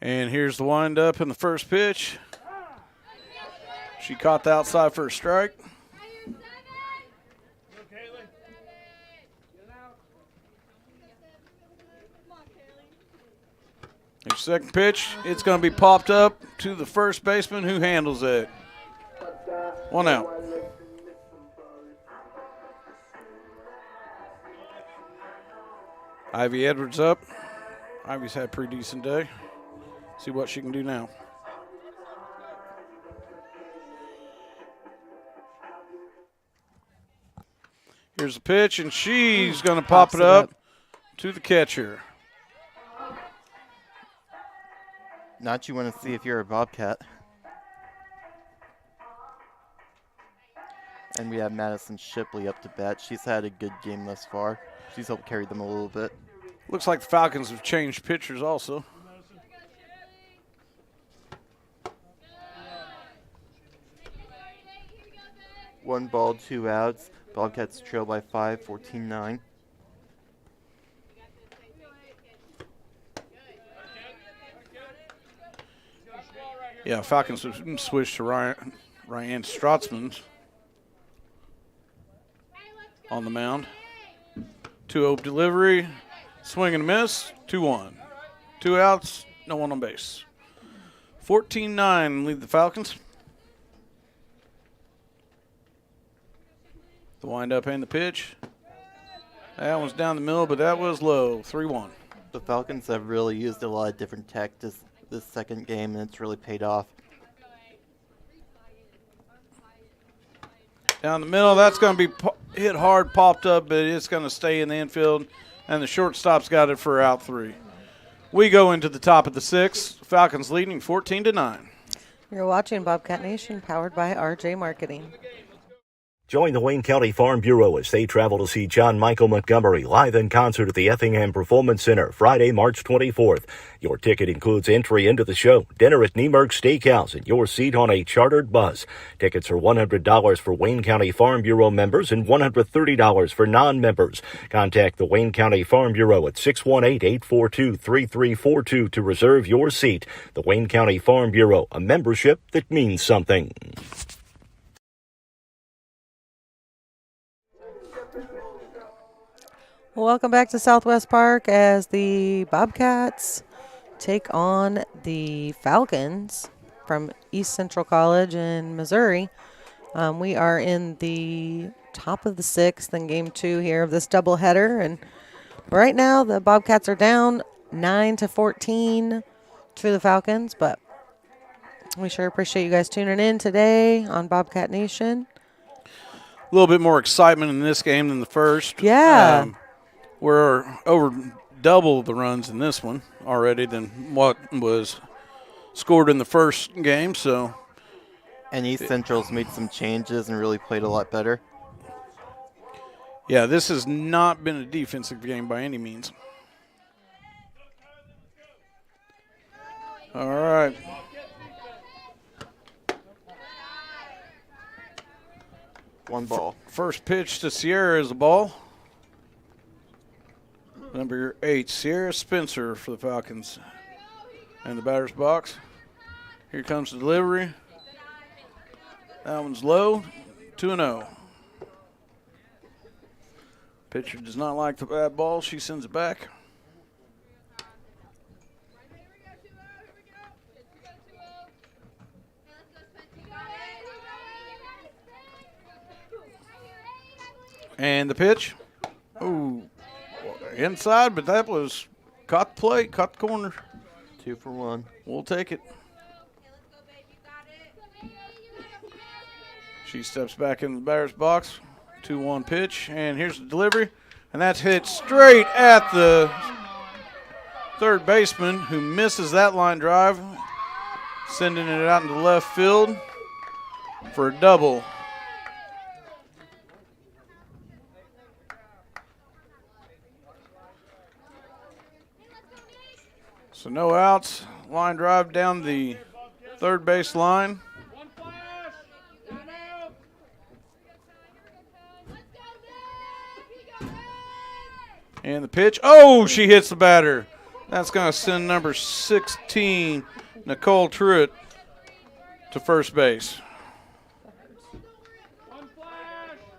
And here's the wind up in the first pitch. She caught the outside for a strike. Her second pitch, it's going to be popped up to the first baseman who handles it. 1 out. Ivy Edwards up. Ivy's had a pretty decent day. See what she can do now. Here's the pitch, and she's going to pop it up to the catcher. Not you want to see if you're a Bobcat. And we have Madison Shipley up to bat. She's had a good game thus far. She's helped carry them a little bit. Looks like the Falcons have changed pitchers also. One ball, 2 outs. Bobcats trail by 5, 14-9. Yeah, Falcons have switched to Ryan Strotzman on the mound. 2-0 delivery, swing and a miss, 2-1. 2 outs, no one on base. 14-9 lead the Falcons. The windup and the pitch. That one's down the middle, but that was low, 3-1. The Falcons have really used a lot of different tactics this second game, and it's really paid off. Down the middle, that's going to be hit hard, popped up, but it's going to stay in the infield, and the shortstop's got it for out 3. We go into the top of the 6th. Falcons leading 14-9. You're watching Bobcat Nation, powered by RJ Marketing. Join the Wayne County Farm Bureau as they travel to see John Michael Montgomery live in concert at the Effingham Performance Center Friday, March 24th. Your ticket includes entry into the show, dinner at Niemerg Steakhouse, and your seat on a chartered bus. Tickets are $100 for Wayne County Farm Bureau members and $130 for non-members. Contact the Wayne County Farm Bureau at 618-842-3342 to reserve your seat. The Wayne County Farm Bureau, a membership that means something. Welcome back to Southwest Park as the Bobcats take on the Falcons from East Central College in Missouri. We are in the top of the 6th in Game 2 here of this doubleheader, and right now the Bobcats are down 9-14 to the Falcons, but we sure appreciate you guys tuning in today on Bobcat Nation. A little bit more excitement in this game than the first. Yeah. We're over double the runs in this one already than what was scored in the first game. So, and East Central's made some changes and really played a lot better. Yeah, this has not been a defensive game by any means. All right. One ball. First pitch to Sierra is a ball. Number 8, Sierra Spencer for the Falcons. And the batter's box. Here comes the delivery. That one's low, 2-0. Pitcher does not like the bad ball. She sends it back. And the pitch. Ooh. Inside, but that was caught the plate, caught the corner. 2 for 1. We'll take it. She steps back in the batter's box. 2-1 pitch, and here's the delivery. And that's hit straight at the third baseman, who misses that line drive, sending it out into left field for a double. So no outs, line drive down the third base line. And the pitch, oh, she hits the batter. That's going to send number 16, Nicole Truitt, to first base.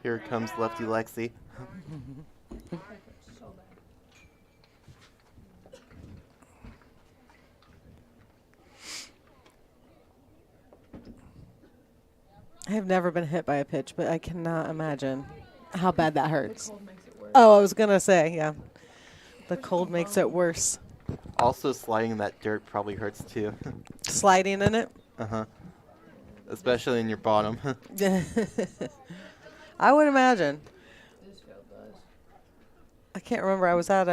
Here comes lefty Lexi. I have never been hit by a pitch, but I cannot imagine how bad that hurts. Oh, I was going to say, yeah. The cold makes it worse. Also, sliding in that dirt probably hurts too. Sliding in it. Especially in your bottom. I would imagine. I can't remember. I was at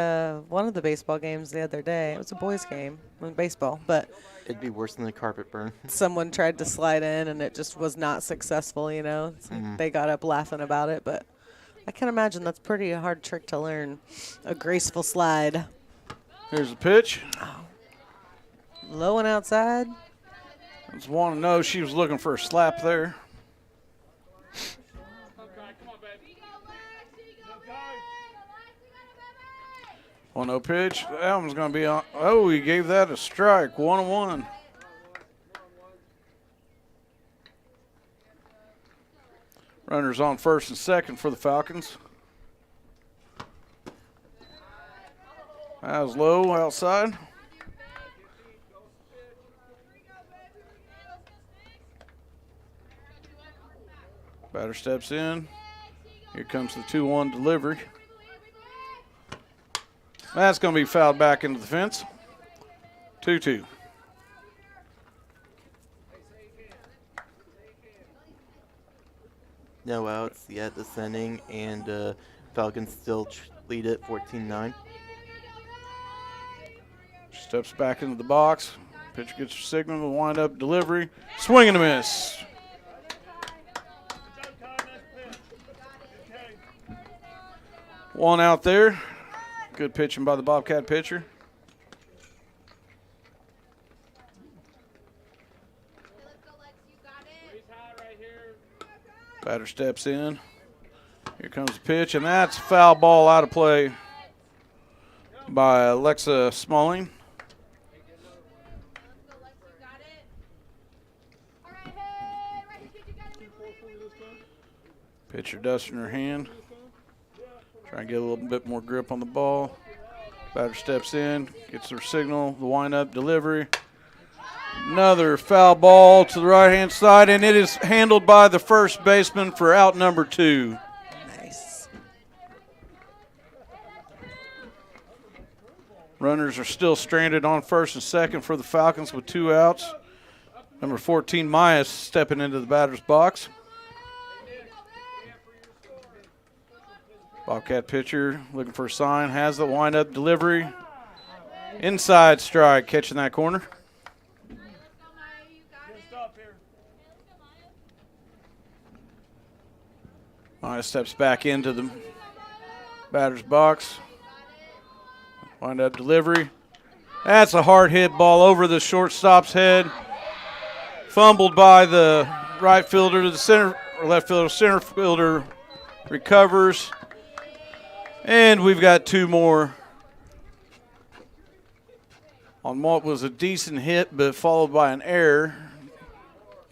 one of the baseball games the other day. It was a boys' game in baseball, but It'd be worse than a carpet burn. someone tried to slide in and it just was not successful, you know. It's like they got up laughing about it, but I can imagine that's pretty hard trick to learn. A graceful slide. Here's the pitch. Low and outside. I just want to know she was looking for a slap there. Come on, baby. 1-0 pitch. That one's going to be on. Oh, he gave that a strike. 1-1. Runners on first and second for the Falcons. That was low outside. Batter steps in. Here comes the 2-1 delivery. That's going to be fouled back into the fence. 2-2. No outs yet this inning, and Falcons still lead it 14-9. Steps back into the box. Pitcher gets a signal, the wind-up delivery. Swing and a miss. One out there. Good pitching by the Bobcat pitcher. Batter steps in. Here comes the pitch, and that's a foul ball out of play by Alexa Smalling. Pitcher dusting her hand. Trying to get a little bit more grip on the ball. Batter steps in, gets her signal, the wind-up delivery. Another foul ball to the right-hand side, and it is handled by the first baseman for out number 2. Nice. Runners are still stranded on first and second for the Falcons with 2 outs. Number 14, Maya, stepping into the batter's box. Bobcat pitcher looking for a sign, has the wind-up delivery. Inside strike, catching that corner. Maya steps back into the batter's box. Wind-up delivery. That's a hard hit ball over the shortstop's head. Fumbled by the right fielder to the center, or left fielder, center fielder recovers. And we've got 2 more on what was a decent hit, but followed by an error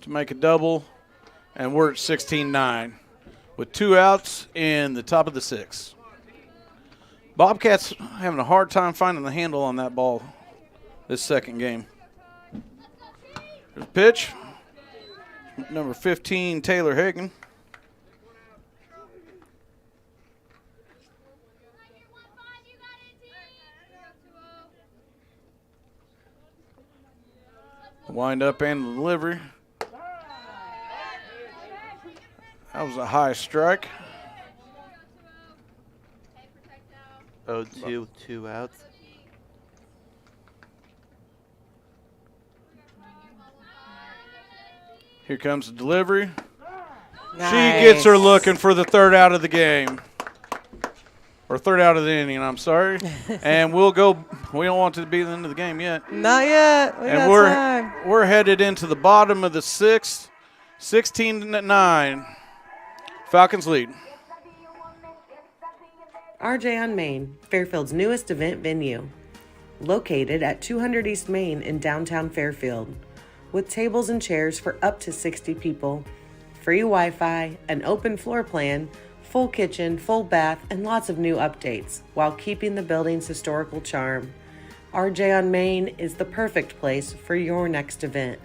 to make a double. And we're at 16-9 with 2 outs in the top of the 6th. Bobcats having a hard time finding the handle on that ball this second game. There's a pitch. Number 15, Taylor Hagan. Wind up and the delivery. That was a high strike. 0-2, 2 outs. Here comes the delivery. Nice. She gets her looking for the 3rd out of the game. Or 3rd out of the inning, I'm sorry. And we'll go. We don't want it to be the end of the game yet. Not yet. We got time. We're headed into the bottom of the 6th. 16-9. Falcons lead. RJ on Main, Fairfield's newest event venue. Located at 200 East Main in downtown Fairfield. With tables and chairs for up to 60 people. Free Wi-Fi, an open floor plan, full kitchen, full bath, and lots of new updates, while keeping the building's historical charm. RJ on Main is the perfect place for your next event.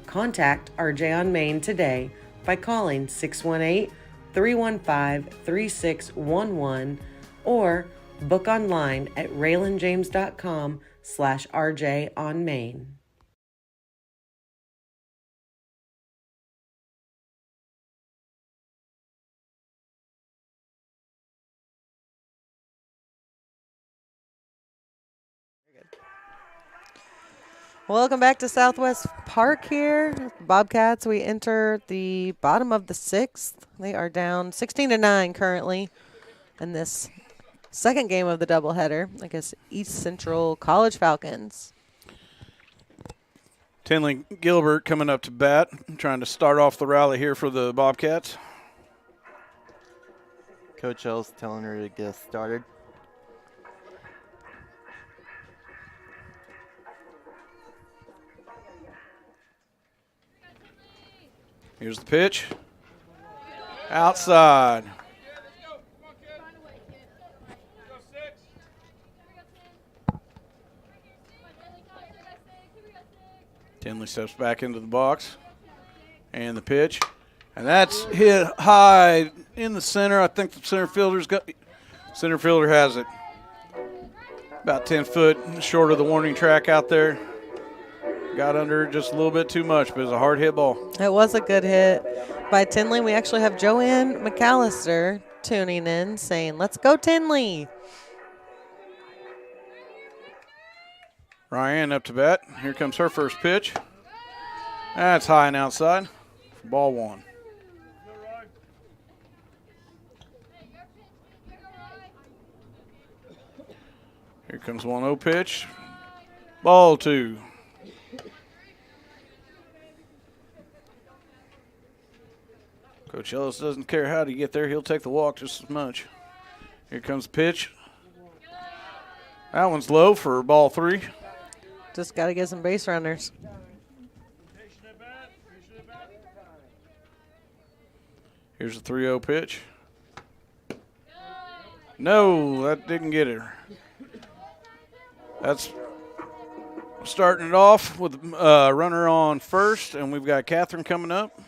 Contact RJ on Main today by calling 618-315-3611 or book online at raylanjames.com RJ on Main. Welcome back to Southwest Park here. Bobcats, we enter the bottom of the 6th. They are down 16-9 currently in this second game of the doubleheader against East Central College Falcons. Tinley Gilbert coming up to bat, trying to start off the rally here for the Bobcats. Coach L's telling her to get us started. Here's the pitch. Outside. Tinley steps back into the box. And the pitch. And that's hit high in the center. I think the center fielder has it. About 10 foot short of the warning track out there. Got under just a little bit too much, but it was a hard hit ball. It was a good hit by Tinley. We actually have Joanne McAllister tuning in saying, "Let's go, Tinley." Ryan up to bat. Here comes her first pitch. That's high and outside. Ball 1. Here comes 1-0 pitch. Ball 2. Coach Ellis doesn't care how to get there. He'll take the walk just as much. Here comes the pitch. That one's low for ball 3. Just got to get some base runners. Here's a 3-0 pitch. No, that didn't get her. That's starting it off with a runner on first, and we've got Catherine coming up.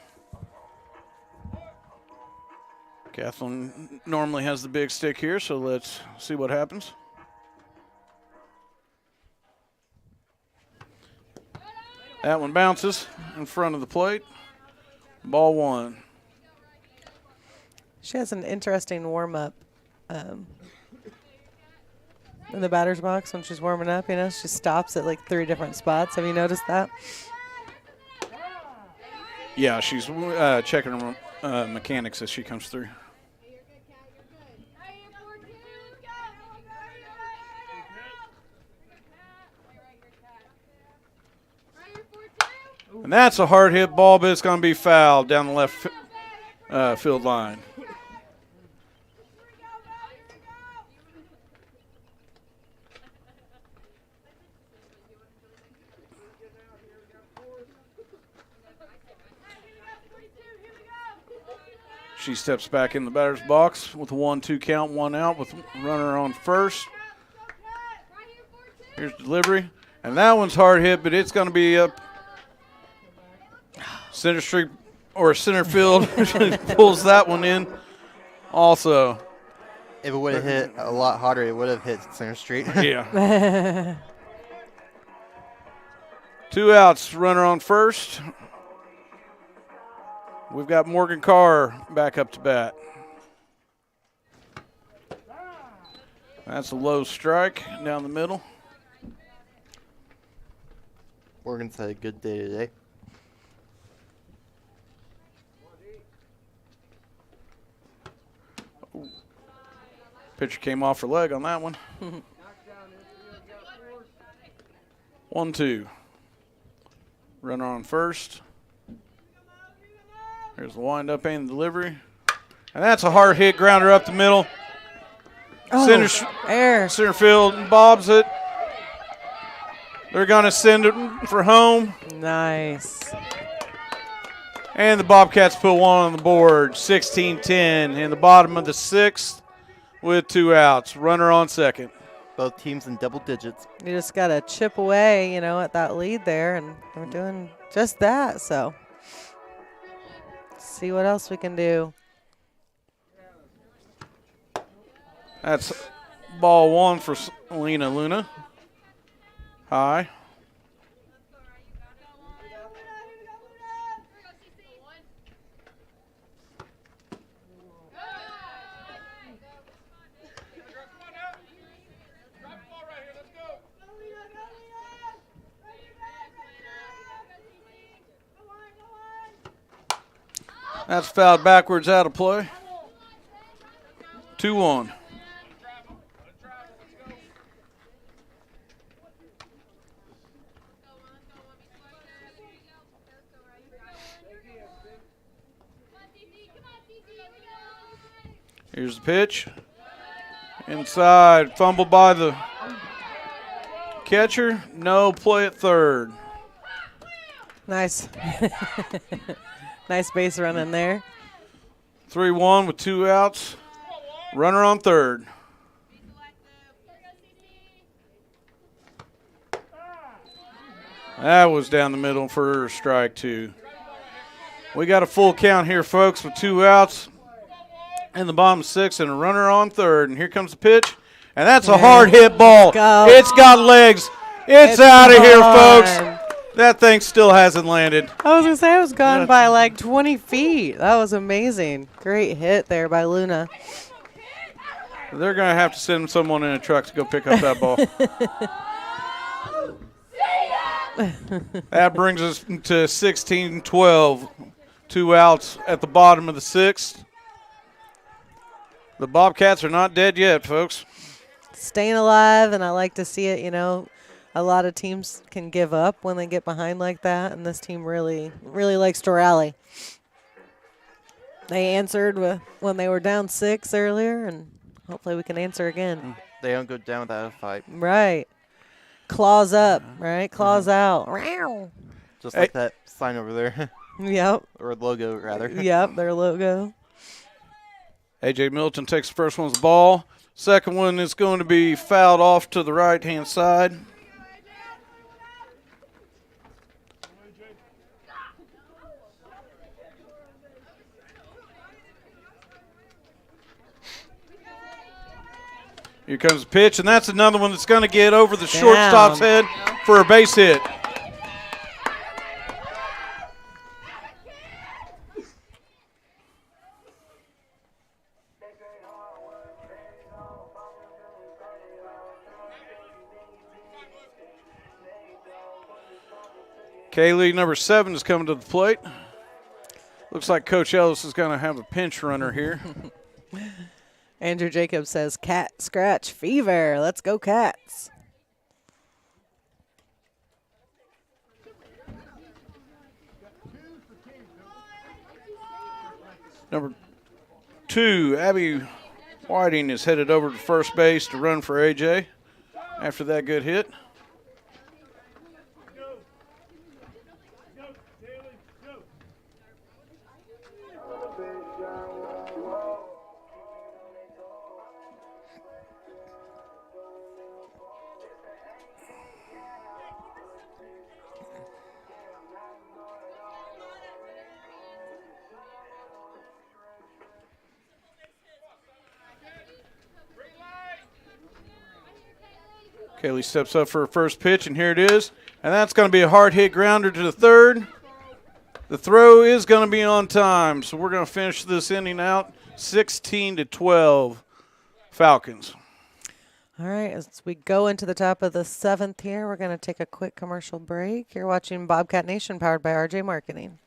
Catherine normally has the big stick here, so let's see what happens. That one bounces in front of the plate. Ball 1. She has an interesting warm-up in the batter's box when she's warming up. You know, she stops at like 3 different spots. Have you noticed that? Yeah, she's checking her mechanics as she comes through. And that's a hard hit ball, but it's going to be fouled down the left field line. She steps back in the batter's box with a 1-2 count, 1 out with runner on first. Here's delivery. And that one's hard hit, but it's going to be up center street or center field. Pulls that one in also. If it would have hit a lot harder, it would have hit center street. Yeah. 2 outs, runner on first. We've got Morgan Carr back up to bat. That's a low strike down the middle. Morgan's had a good day today. Pitcher came off her leg on that one. 1-2. Runner on first. Here's the windup and the delivery. And that's a hard hit grounder up the middle. Oh, Center field bobs it. They're going to send it for home. Nice. And the Bobcats put 1 on the board. 16-10 in the bottom of the 6th with 2 outs. Runner on second. Both teams in double digits. You just got to chip away, you know, at that lead there, and we're doing just that. So see what else we can do. That's ball 1 for Lena Luna. High. That's fouled backwards out of play. 2-1. Here's the pitch. Inside. Fumbled by the catcher. No play at third. Nice. Nice base run in there. 3-1 with 2 outs. Runner on third. That was down the middle for strike 2. We got a full count here, folks, with 2 outs in the bottom 6 and a runner on third. And here comes the pitch. And that's a hard hit ball. Go. It's got legs. It's out of here, folks. That thing still hasn't landed. I was going to say it was gone by like 20 feet. That was amazing. Great hit there by Luna. They're going to have to send someone in a truck to go pick up that ball. That brings us to 16-12. 2 outs at the bottom of the 6th. The Bobcats are not dead yet, folks. Staying alive, and I like to see it. You know, a lot of teams can give up when they get behind like that, and this team really likes to rally. They answered when they were down 6 earlier, and hopefully we can answer again. They don't go down without a fight. Right. Claws up, right? Claws out. Meow. Just like that sign over there. Yep. Or logo, rather. Yep, their logo. A.J. Milton takes the first one's ball. Second one is going to be fouled off to the right-hand side. Here comes the pitch, and that's another one that's going to get over the shortstop's head for a base hit. K-League number 7 is coming to the plate. Looks like Coach Ellis is going to have a pinch runner here. Andrew Jacobs says, "Cat scratch fever. Let's go, Cats." Number 2, Abby Whiting is headed over to first base to run for AJ after that good hit. Kaylee steps up for her first pitch, and here it is. And that's going to be a hard hit grounder to the third. The throw is going to be on time, so we're going to finish this inning out 16-12 Falcons. All right, as we go into the top of the 7th here, we're going to take a quick commercial break. You're watching Bobcat Nation, powered by RJ Marketing.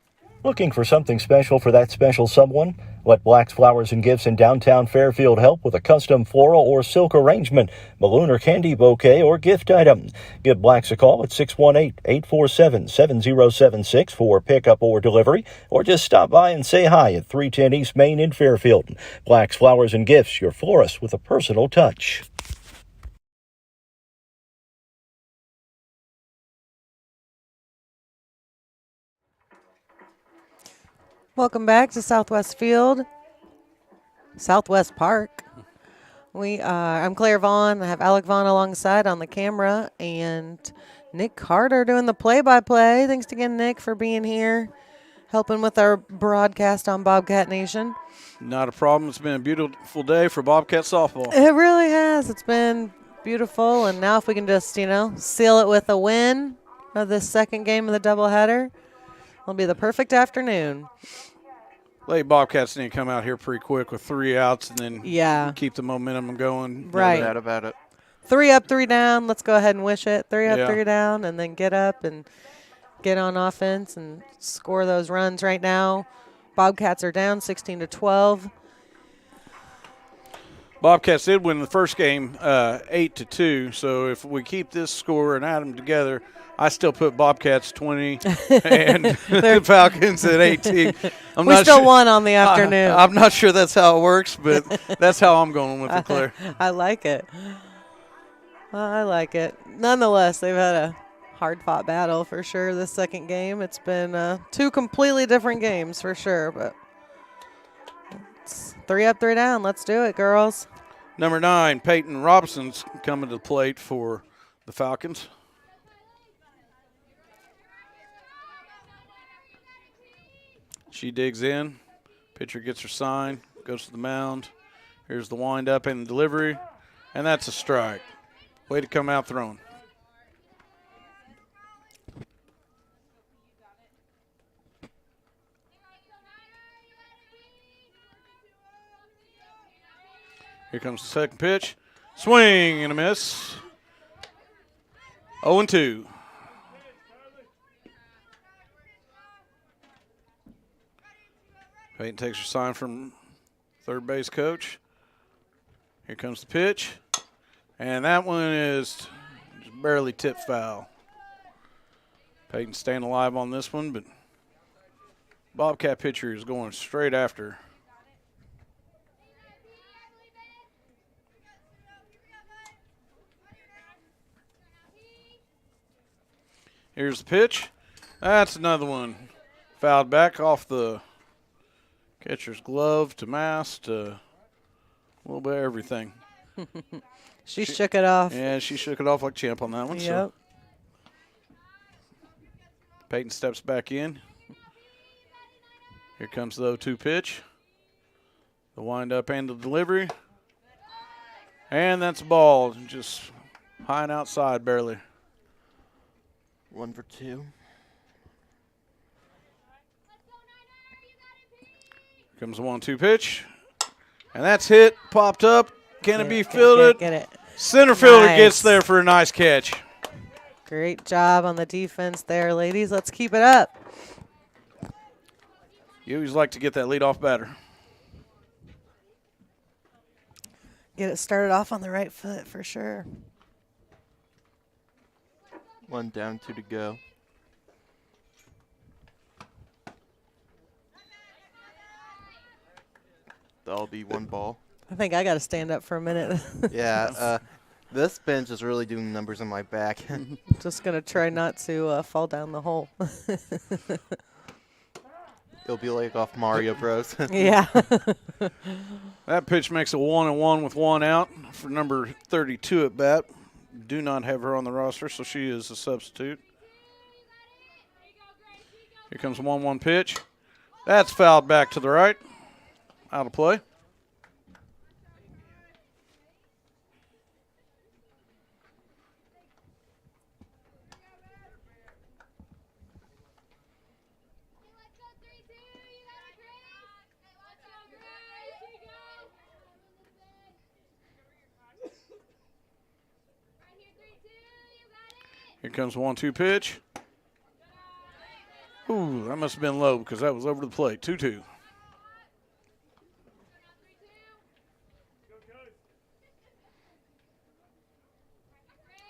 Looking for something special for that special someone? Let Black's Flowers and Gifts in downtown Fairfield help with a custom floral or silk arrangement, balloon or candy bouquet, or gift item. Give Black's a call at 618-847-7076 for pickup or delivery, or just stop by and say hi at 310 East Main in Fairfield. Black's Flowers and Gifts, your florist with a personal touch. Welcome back to Southwest Park. I'm Claire Vaughn. I have Alec Vaughn alongside on the camera, and Nick Carter doing the play-by-play. Thanks again, Nick, for being here, helping with our broadcast on Bobcat Nation. Not a problem. It's been a beautiful day for Bobcat softball. It really has. It's been Beautiful. And now if we can just, seal it with a win of this second game of the doubleheader, it'll be the perfect afternoon. Late Bobcats need to come out here pretty quick with 3 outs and then Yeah. keep the momentum going. Right. No doubt about it. 3 up, 3 down. Let's go ahead and wish it. 3 up, Yeah. 3 down, and then get up and get on offense and score those runs right now. Bobcats are down 16-12. Bobcats did win the first game 8-2. So if we keep this score and add them together, I still put Bobcats 20 and the Falcons at 18. We still won on the afternoon. I'm not sure that's how it works, but that's how I'm going with it, Claire. I like it. I like it. Nonetheless, they've had a hard-fought battle for sure this second game. It's been 2 completely different games for sure, but it's 3 up, 3 down. Let's do it, girls. Number 9, Peyton Robson's coming to the plate for the Falcons. She digs in. Pitcher gets her sign, goes to the mound. Here's the wind-up and the delivery, and that's a strike. Way to come out throwing. Here comes the second pitch. Swing and a miss. 0-2. Peyton takes her sign from third base coach. Here comes the pitch. And that one is just barely tipped foul. Peyton staying alive on this one, but Bobcat pitcher is going straight after. Here's the pitch. That's another one. Fouled back off the catcher's glove to mask to a little bit of everything. She shook it off. Yeah, she shook it off like a champ on that one. Yep. So Peyton steps back in. Here comes the 0-2 pitch. The wind-up and the delivery. And that's a ball. Just high and outside barely. 1 for 2. Here comes the 1-2 pitch. And that's hit, popped up. Can it be fielded? Get it. Center fielder Nice. gets there for a nice catch. Great job on the defense there, ladies. Let's keep it up. You always like to get that leadoff batter. Get it started off on the right foot for sure. 1 down, 2 to go. That'll be 1 ball. I think I got to stand up for a minute. Yeah, this bench is really doing numbers on my back. Just going to try not to fall down the hole. It'll be like off Mario Bros. Yeah. That pitch makes a 1-1 with 1 out for number 32 at bat. Do not have her on the roster, so she is a substitute. Here comes a 1-1 pitch. That's fouled back to the right. Out of play. Here comes the 1-2 pitch. Ooh, that must have been low because that was over the plate. 2-2.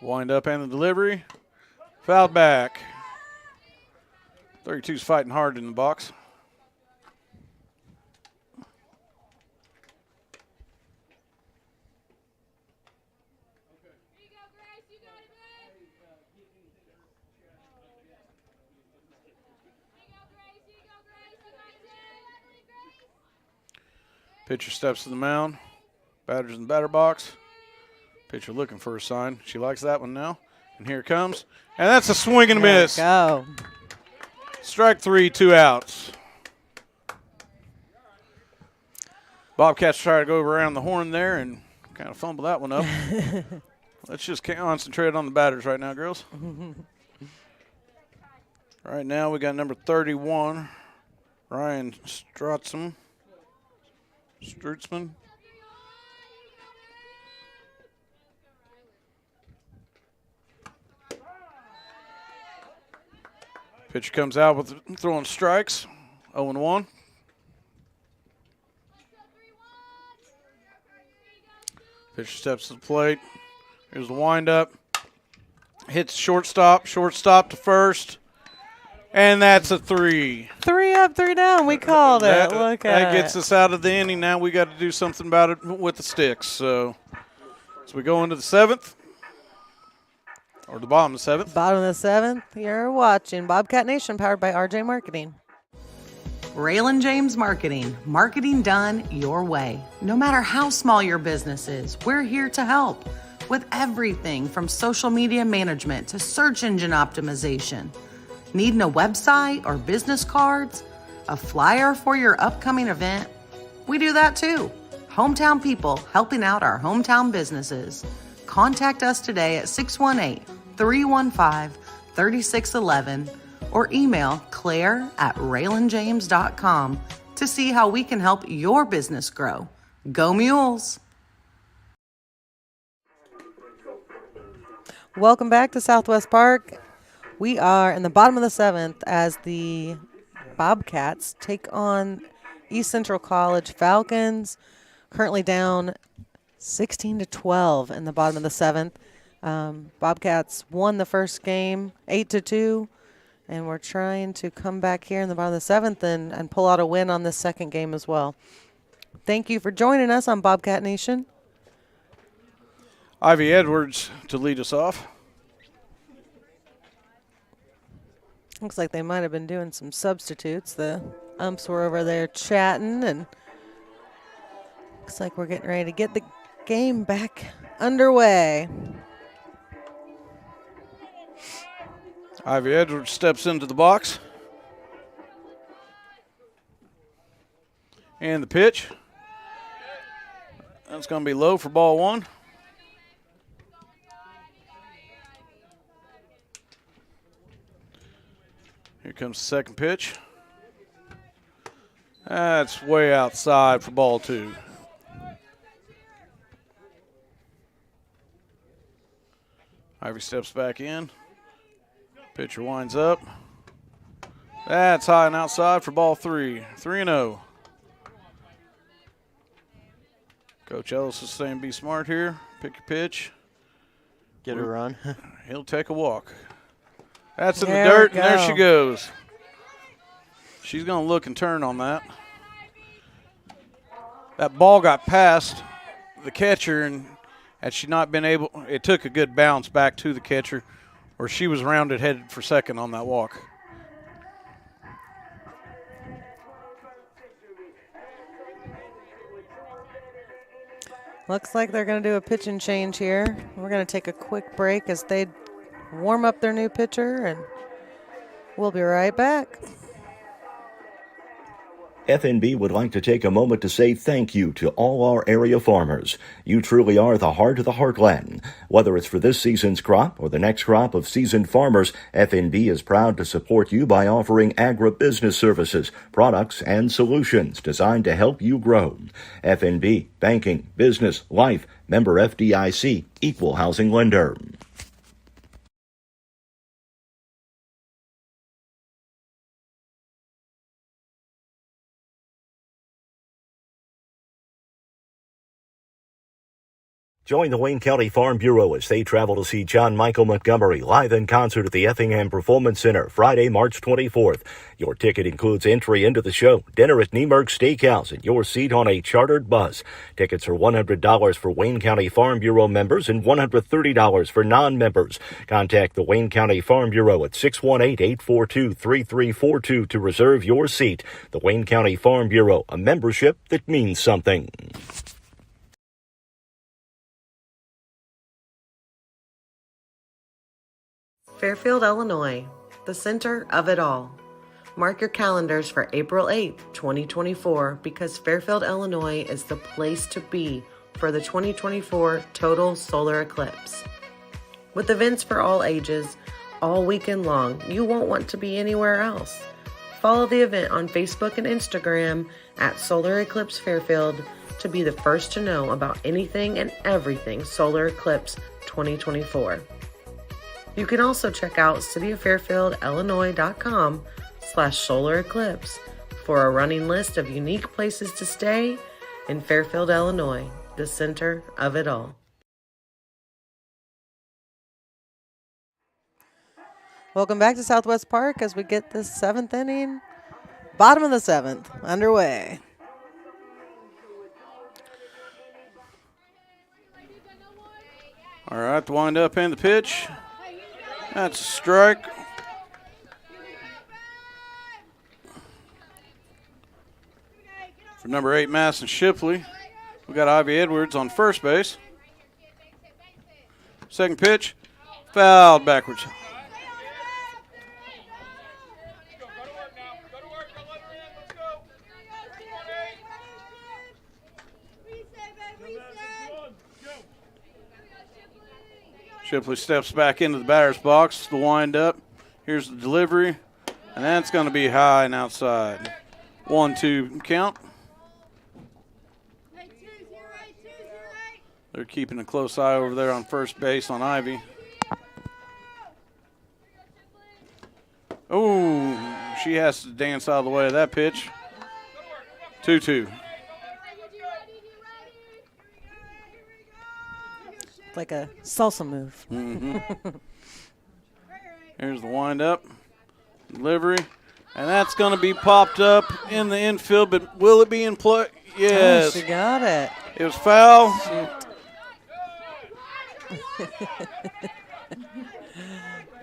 Wind up and the delivery. Fouled back. 32's fighting hard in the box. Pitcher steps to the mound. Batter's in the batter box. Pitcher looking for a sign. She likes that one now. And here it comes. And that's a swing and a miss. Go. Strike 3, 2 outs. Bobcats try to go around the horn there and kind of fumble that one up. Let's just concentrate on the batters right now, girls. Right now we got number 31, Ryan Strutzman. Pitcher comes out with throwing strikes, 0-1. Pitcher steps to the plate. Here's the windup. Hits shortstop to first. And that's a 3. 3 up, 3 down. We called it. Look at that gets us out of the inning. Now we got to do something about it with the sticks. So as we go into the 7th, or the bottom of the 7th. Bottom of the 7th, you're watching Bobcat Nation, powered by RJ Marketing. Raylan James Marketing. Marketing done your way. No matter how small your business is, we're here to help with everything from social media management to search engine optimization. Needing a website or business cards? A flyer for your upcoming event? We do that too. Hometown people helping out our hometown businesses. Contact us today at 618-315-3611 or email claire@raylanjames.com to see how we can help your business grow. Go Mules! Welcome back to Southwest Park. We are in the bottom of the 7th as the Bobcats take on East Central College Falcons, currently down 16-12 in the bottom of the 7th. Bobcats won the first game 8-2, and we're trying to come back here in the bottom of the 7th and pull out a win on this second game as well. Thank you for joining us on Bobcat Nation. Ivy Edwards to lead us off. Looks like they might have been doing some substitutes. The umps were over there chatting, and looks like we're getting ready to get the game back underway. Ivy Edwards steps into the box. And the pitch. That's going to be low for ball 1. Here comes the second pitch. That's way outside for ball 2. Ivy steps back in. Pitcher winds up. That's high and outside for ball 3. 3-0. Coach Ellis is saying be smart here. Pick your pitch. Get a run. He'll take a walk. That's in There the dirt, we and there go. she goes. She's going to look and turn on that. That ball got past the catcher, and had she not been able, it took a good bounce back to the catcher, or she was rounded headed for second on that walk. Looks like they're going to do a pitching change here. We're going to take a quick break as they warm up their new pitcher, and we'll be right back. FNB would like to take a moment to say thank you to all our area farmers. You truly are the heart of the heartland. Whether it's for this season's crop or the next crop of seasoned farmers, FNB is proud to support you by offering agribusiness services, products, and solutions designed to help you grow. FNB, banking, business, life, member FDIC, equal housing lender. Join the Wayne County Farm Bureau as they travel to see John Michael Montgomery live in concert at the Effingham Performance Center Friday, March 24th. Your ticket includes entry into the show, dinner at Niemerg Steakhouse, and your seat on a chartered bus. Tickets are $100 for Wayne County Farm Bureau members and $130 for non-members. Contact the Wayne County Farm Bureau at 618-842-3342 to reserve your seat. The Wayne County Farm Bureau, a membership that means something. Fairfield, Illinois, the center of it all. Mark your calendars for April 8th, 2024, because Fairfield, Illinois is the place to be for the 2024 total solar eclipse. With events for all ages, all weekend long, you won't want to be anywhere else. Follow the event on Facebook and Instagram at Solar Eclipse Fairfield to be the first to know about anything and everything Solar Eclipse 2024. You can also check out cityoffairfieldillinois.com/solar eclipse for a running list of unique places to stay in Fairfield, Illinois, the center of it all. Welcome back to Southwest Park as we get the 7th inning, bottom of the 7th, underway. All right, the wind up and the pitch. That's a strike. For number 8, Madison Shipley, we got Ivy Edwards on first base. Second pitch, fouled backwards. Shipley steps back into the batter's box. The wind up. Here's the delivery. And that's going to be high and outside. 1-2 count. They're keeping a close eye over there on first base on Ivy. Oh, she has to dance out of the way of that pitch. 2-2. Like a salsa move. Here's the wind-up, delivery, and that's going to be popped up in the infield, but will it be in play? Yes. Oh, she got it. It was foul.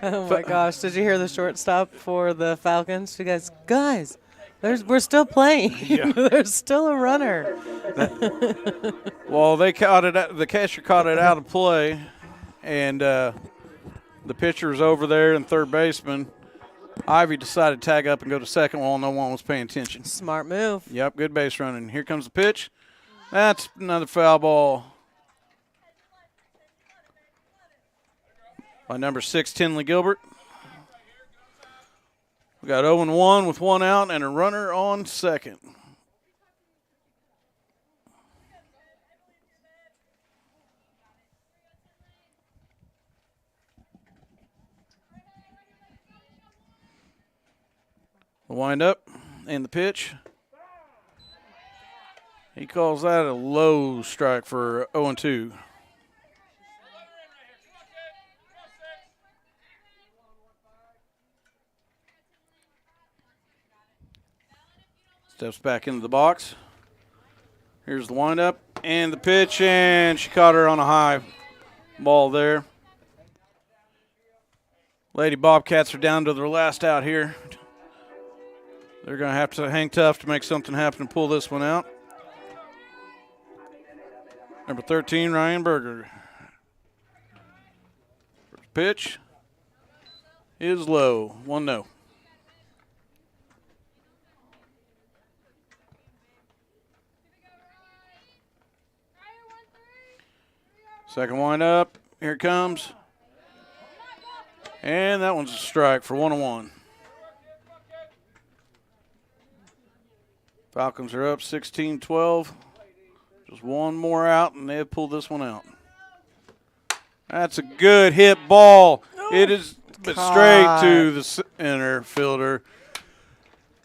Oh, my gosh. Did you hear the shortstop for the Falcons? You guys, we're still playing. Yeah. There's still a runner. Well, they caught it. The catcher caught it out of play, and the pitcher's over there and third baseman. Ivy decided to tag up and go to second while no one was paying attention. Smart move. Yep, good base running. Here comes the pitch. That's another foul ball by number 6, Tinley Gilbert. We got 0-1 with one out and a runner on second. The wind up and the pitch. He calls that a low strike for 0-2. Steps back into the box. Here's the windup and the pitch, and she caught her on a high ball there. Lady Bobcats are down to their last out here. They're going to have to hang tough to make something happen and pull this one out. Number 13, Ryan Berger. First pitch is low, 1-0. Second wind up. Here it comes. And that one's a strike for 1-1. Falcons are up 16-12. Just one more out, and they've pulled this one out. That's a good hit ball. It is straight to the center fielder.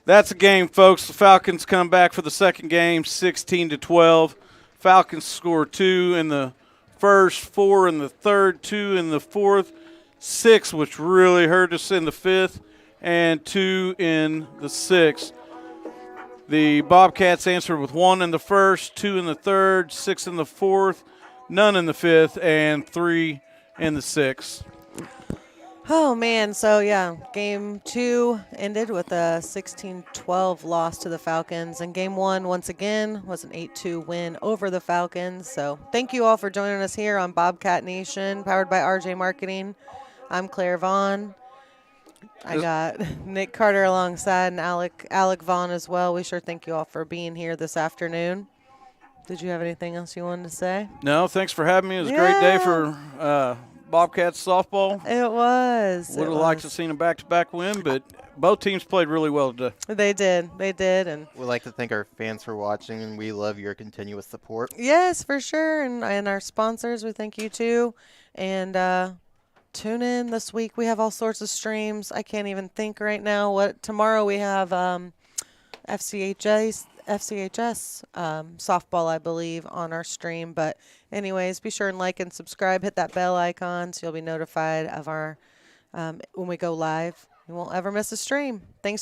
That's a game, folks. The Falcons come back for the second game, 16-12. Falcons score 2 in the first, 4 in the third, 2 in the fourth, 6, which really hurt us in the fifth, and 2 in the sixth. The Bobcats answered with 1 in the first, 2 in the third, 6 in the fourth, none in the fifth, and 3 in the sixth. Oh, man. So, yeah, Game 2 ended with a 16-12 loss to the Falcons. And Game 1, once again, was an 8-2 win over the Falcons. So, thank you all for joining us here on Bobcat Nation, powered by RJ Marketing. I'm Claire Vaughn. I got Nick Carter alongside and Alec Vaughn as well. We sure thank you all for being here this afternoon. Did you have anything else you wanted to say? No, thanks for having me. It was a great day for Bobcats softball. It was. Would have liked to have seen a back-to-back win, but both teams played really well today. They did. They did. And We'd like to thank our fans for watching, and we love your continuous support. yes, for sure. And our sponsors, we thank you too. And tune in this week. We have all sorts of streams. I can't even think right now. What tomorrow we have FCHS softball, I believe, on our stream. But anyways, be sure and like and subscribe. Hit that bell icon so you'll be notified of our when we go live. You won't ever miss a stream. Thanks for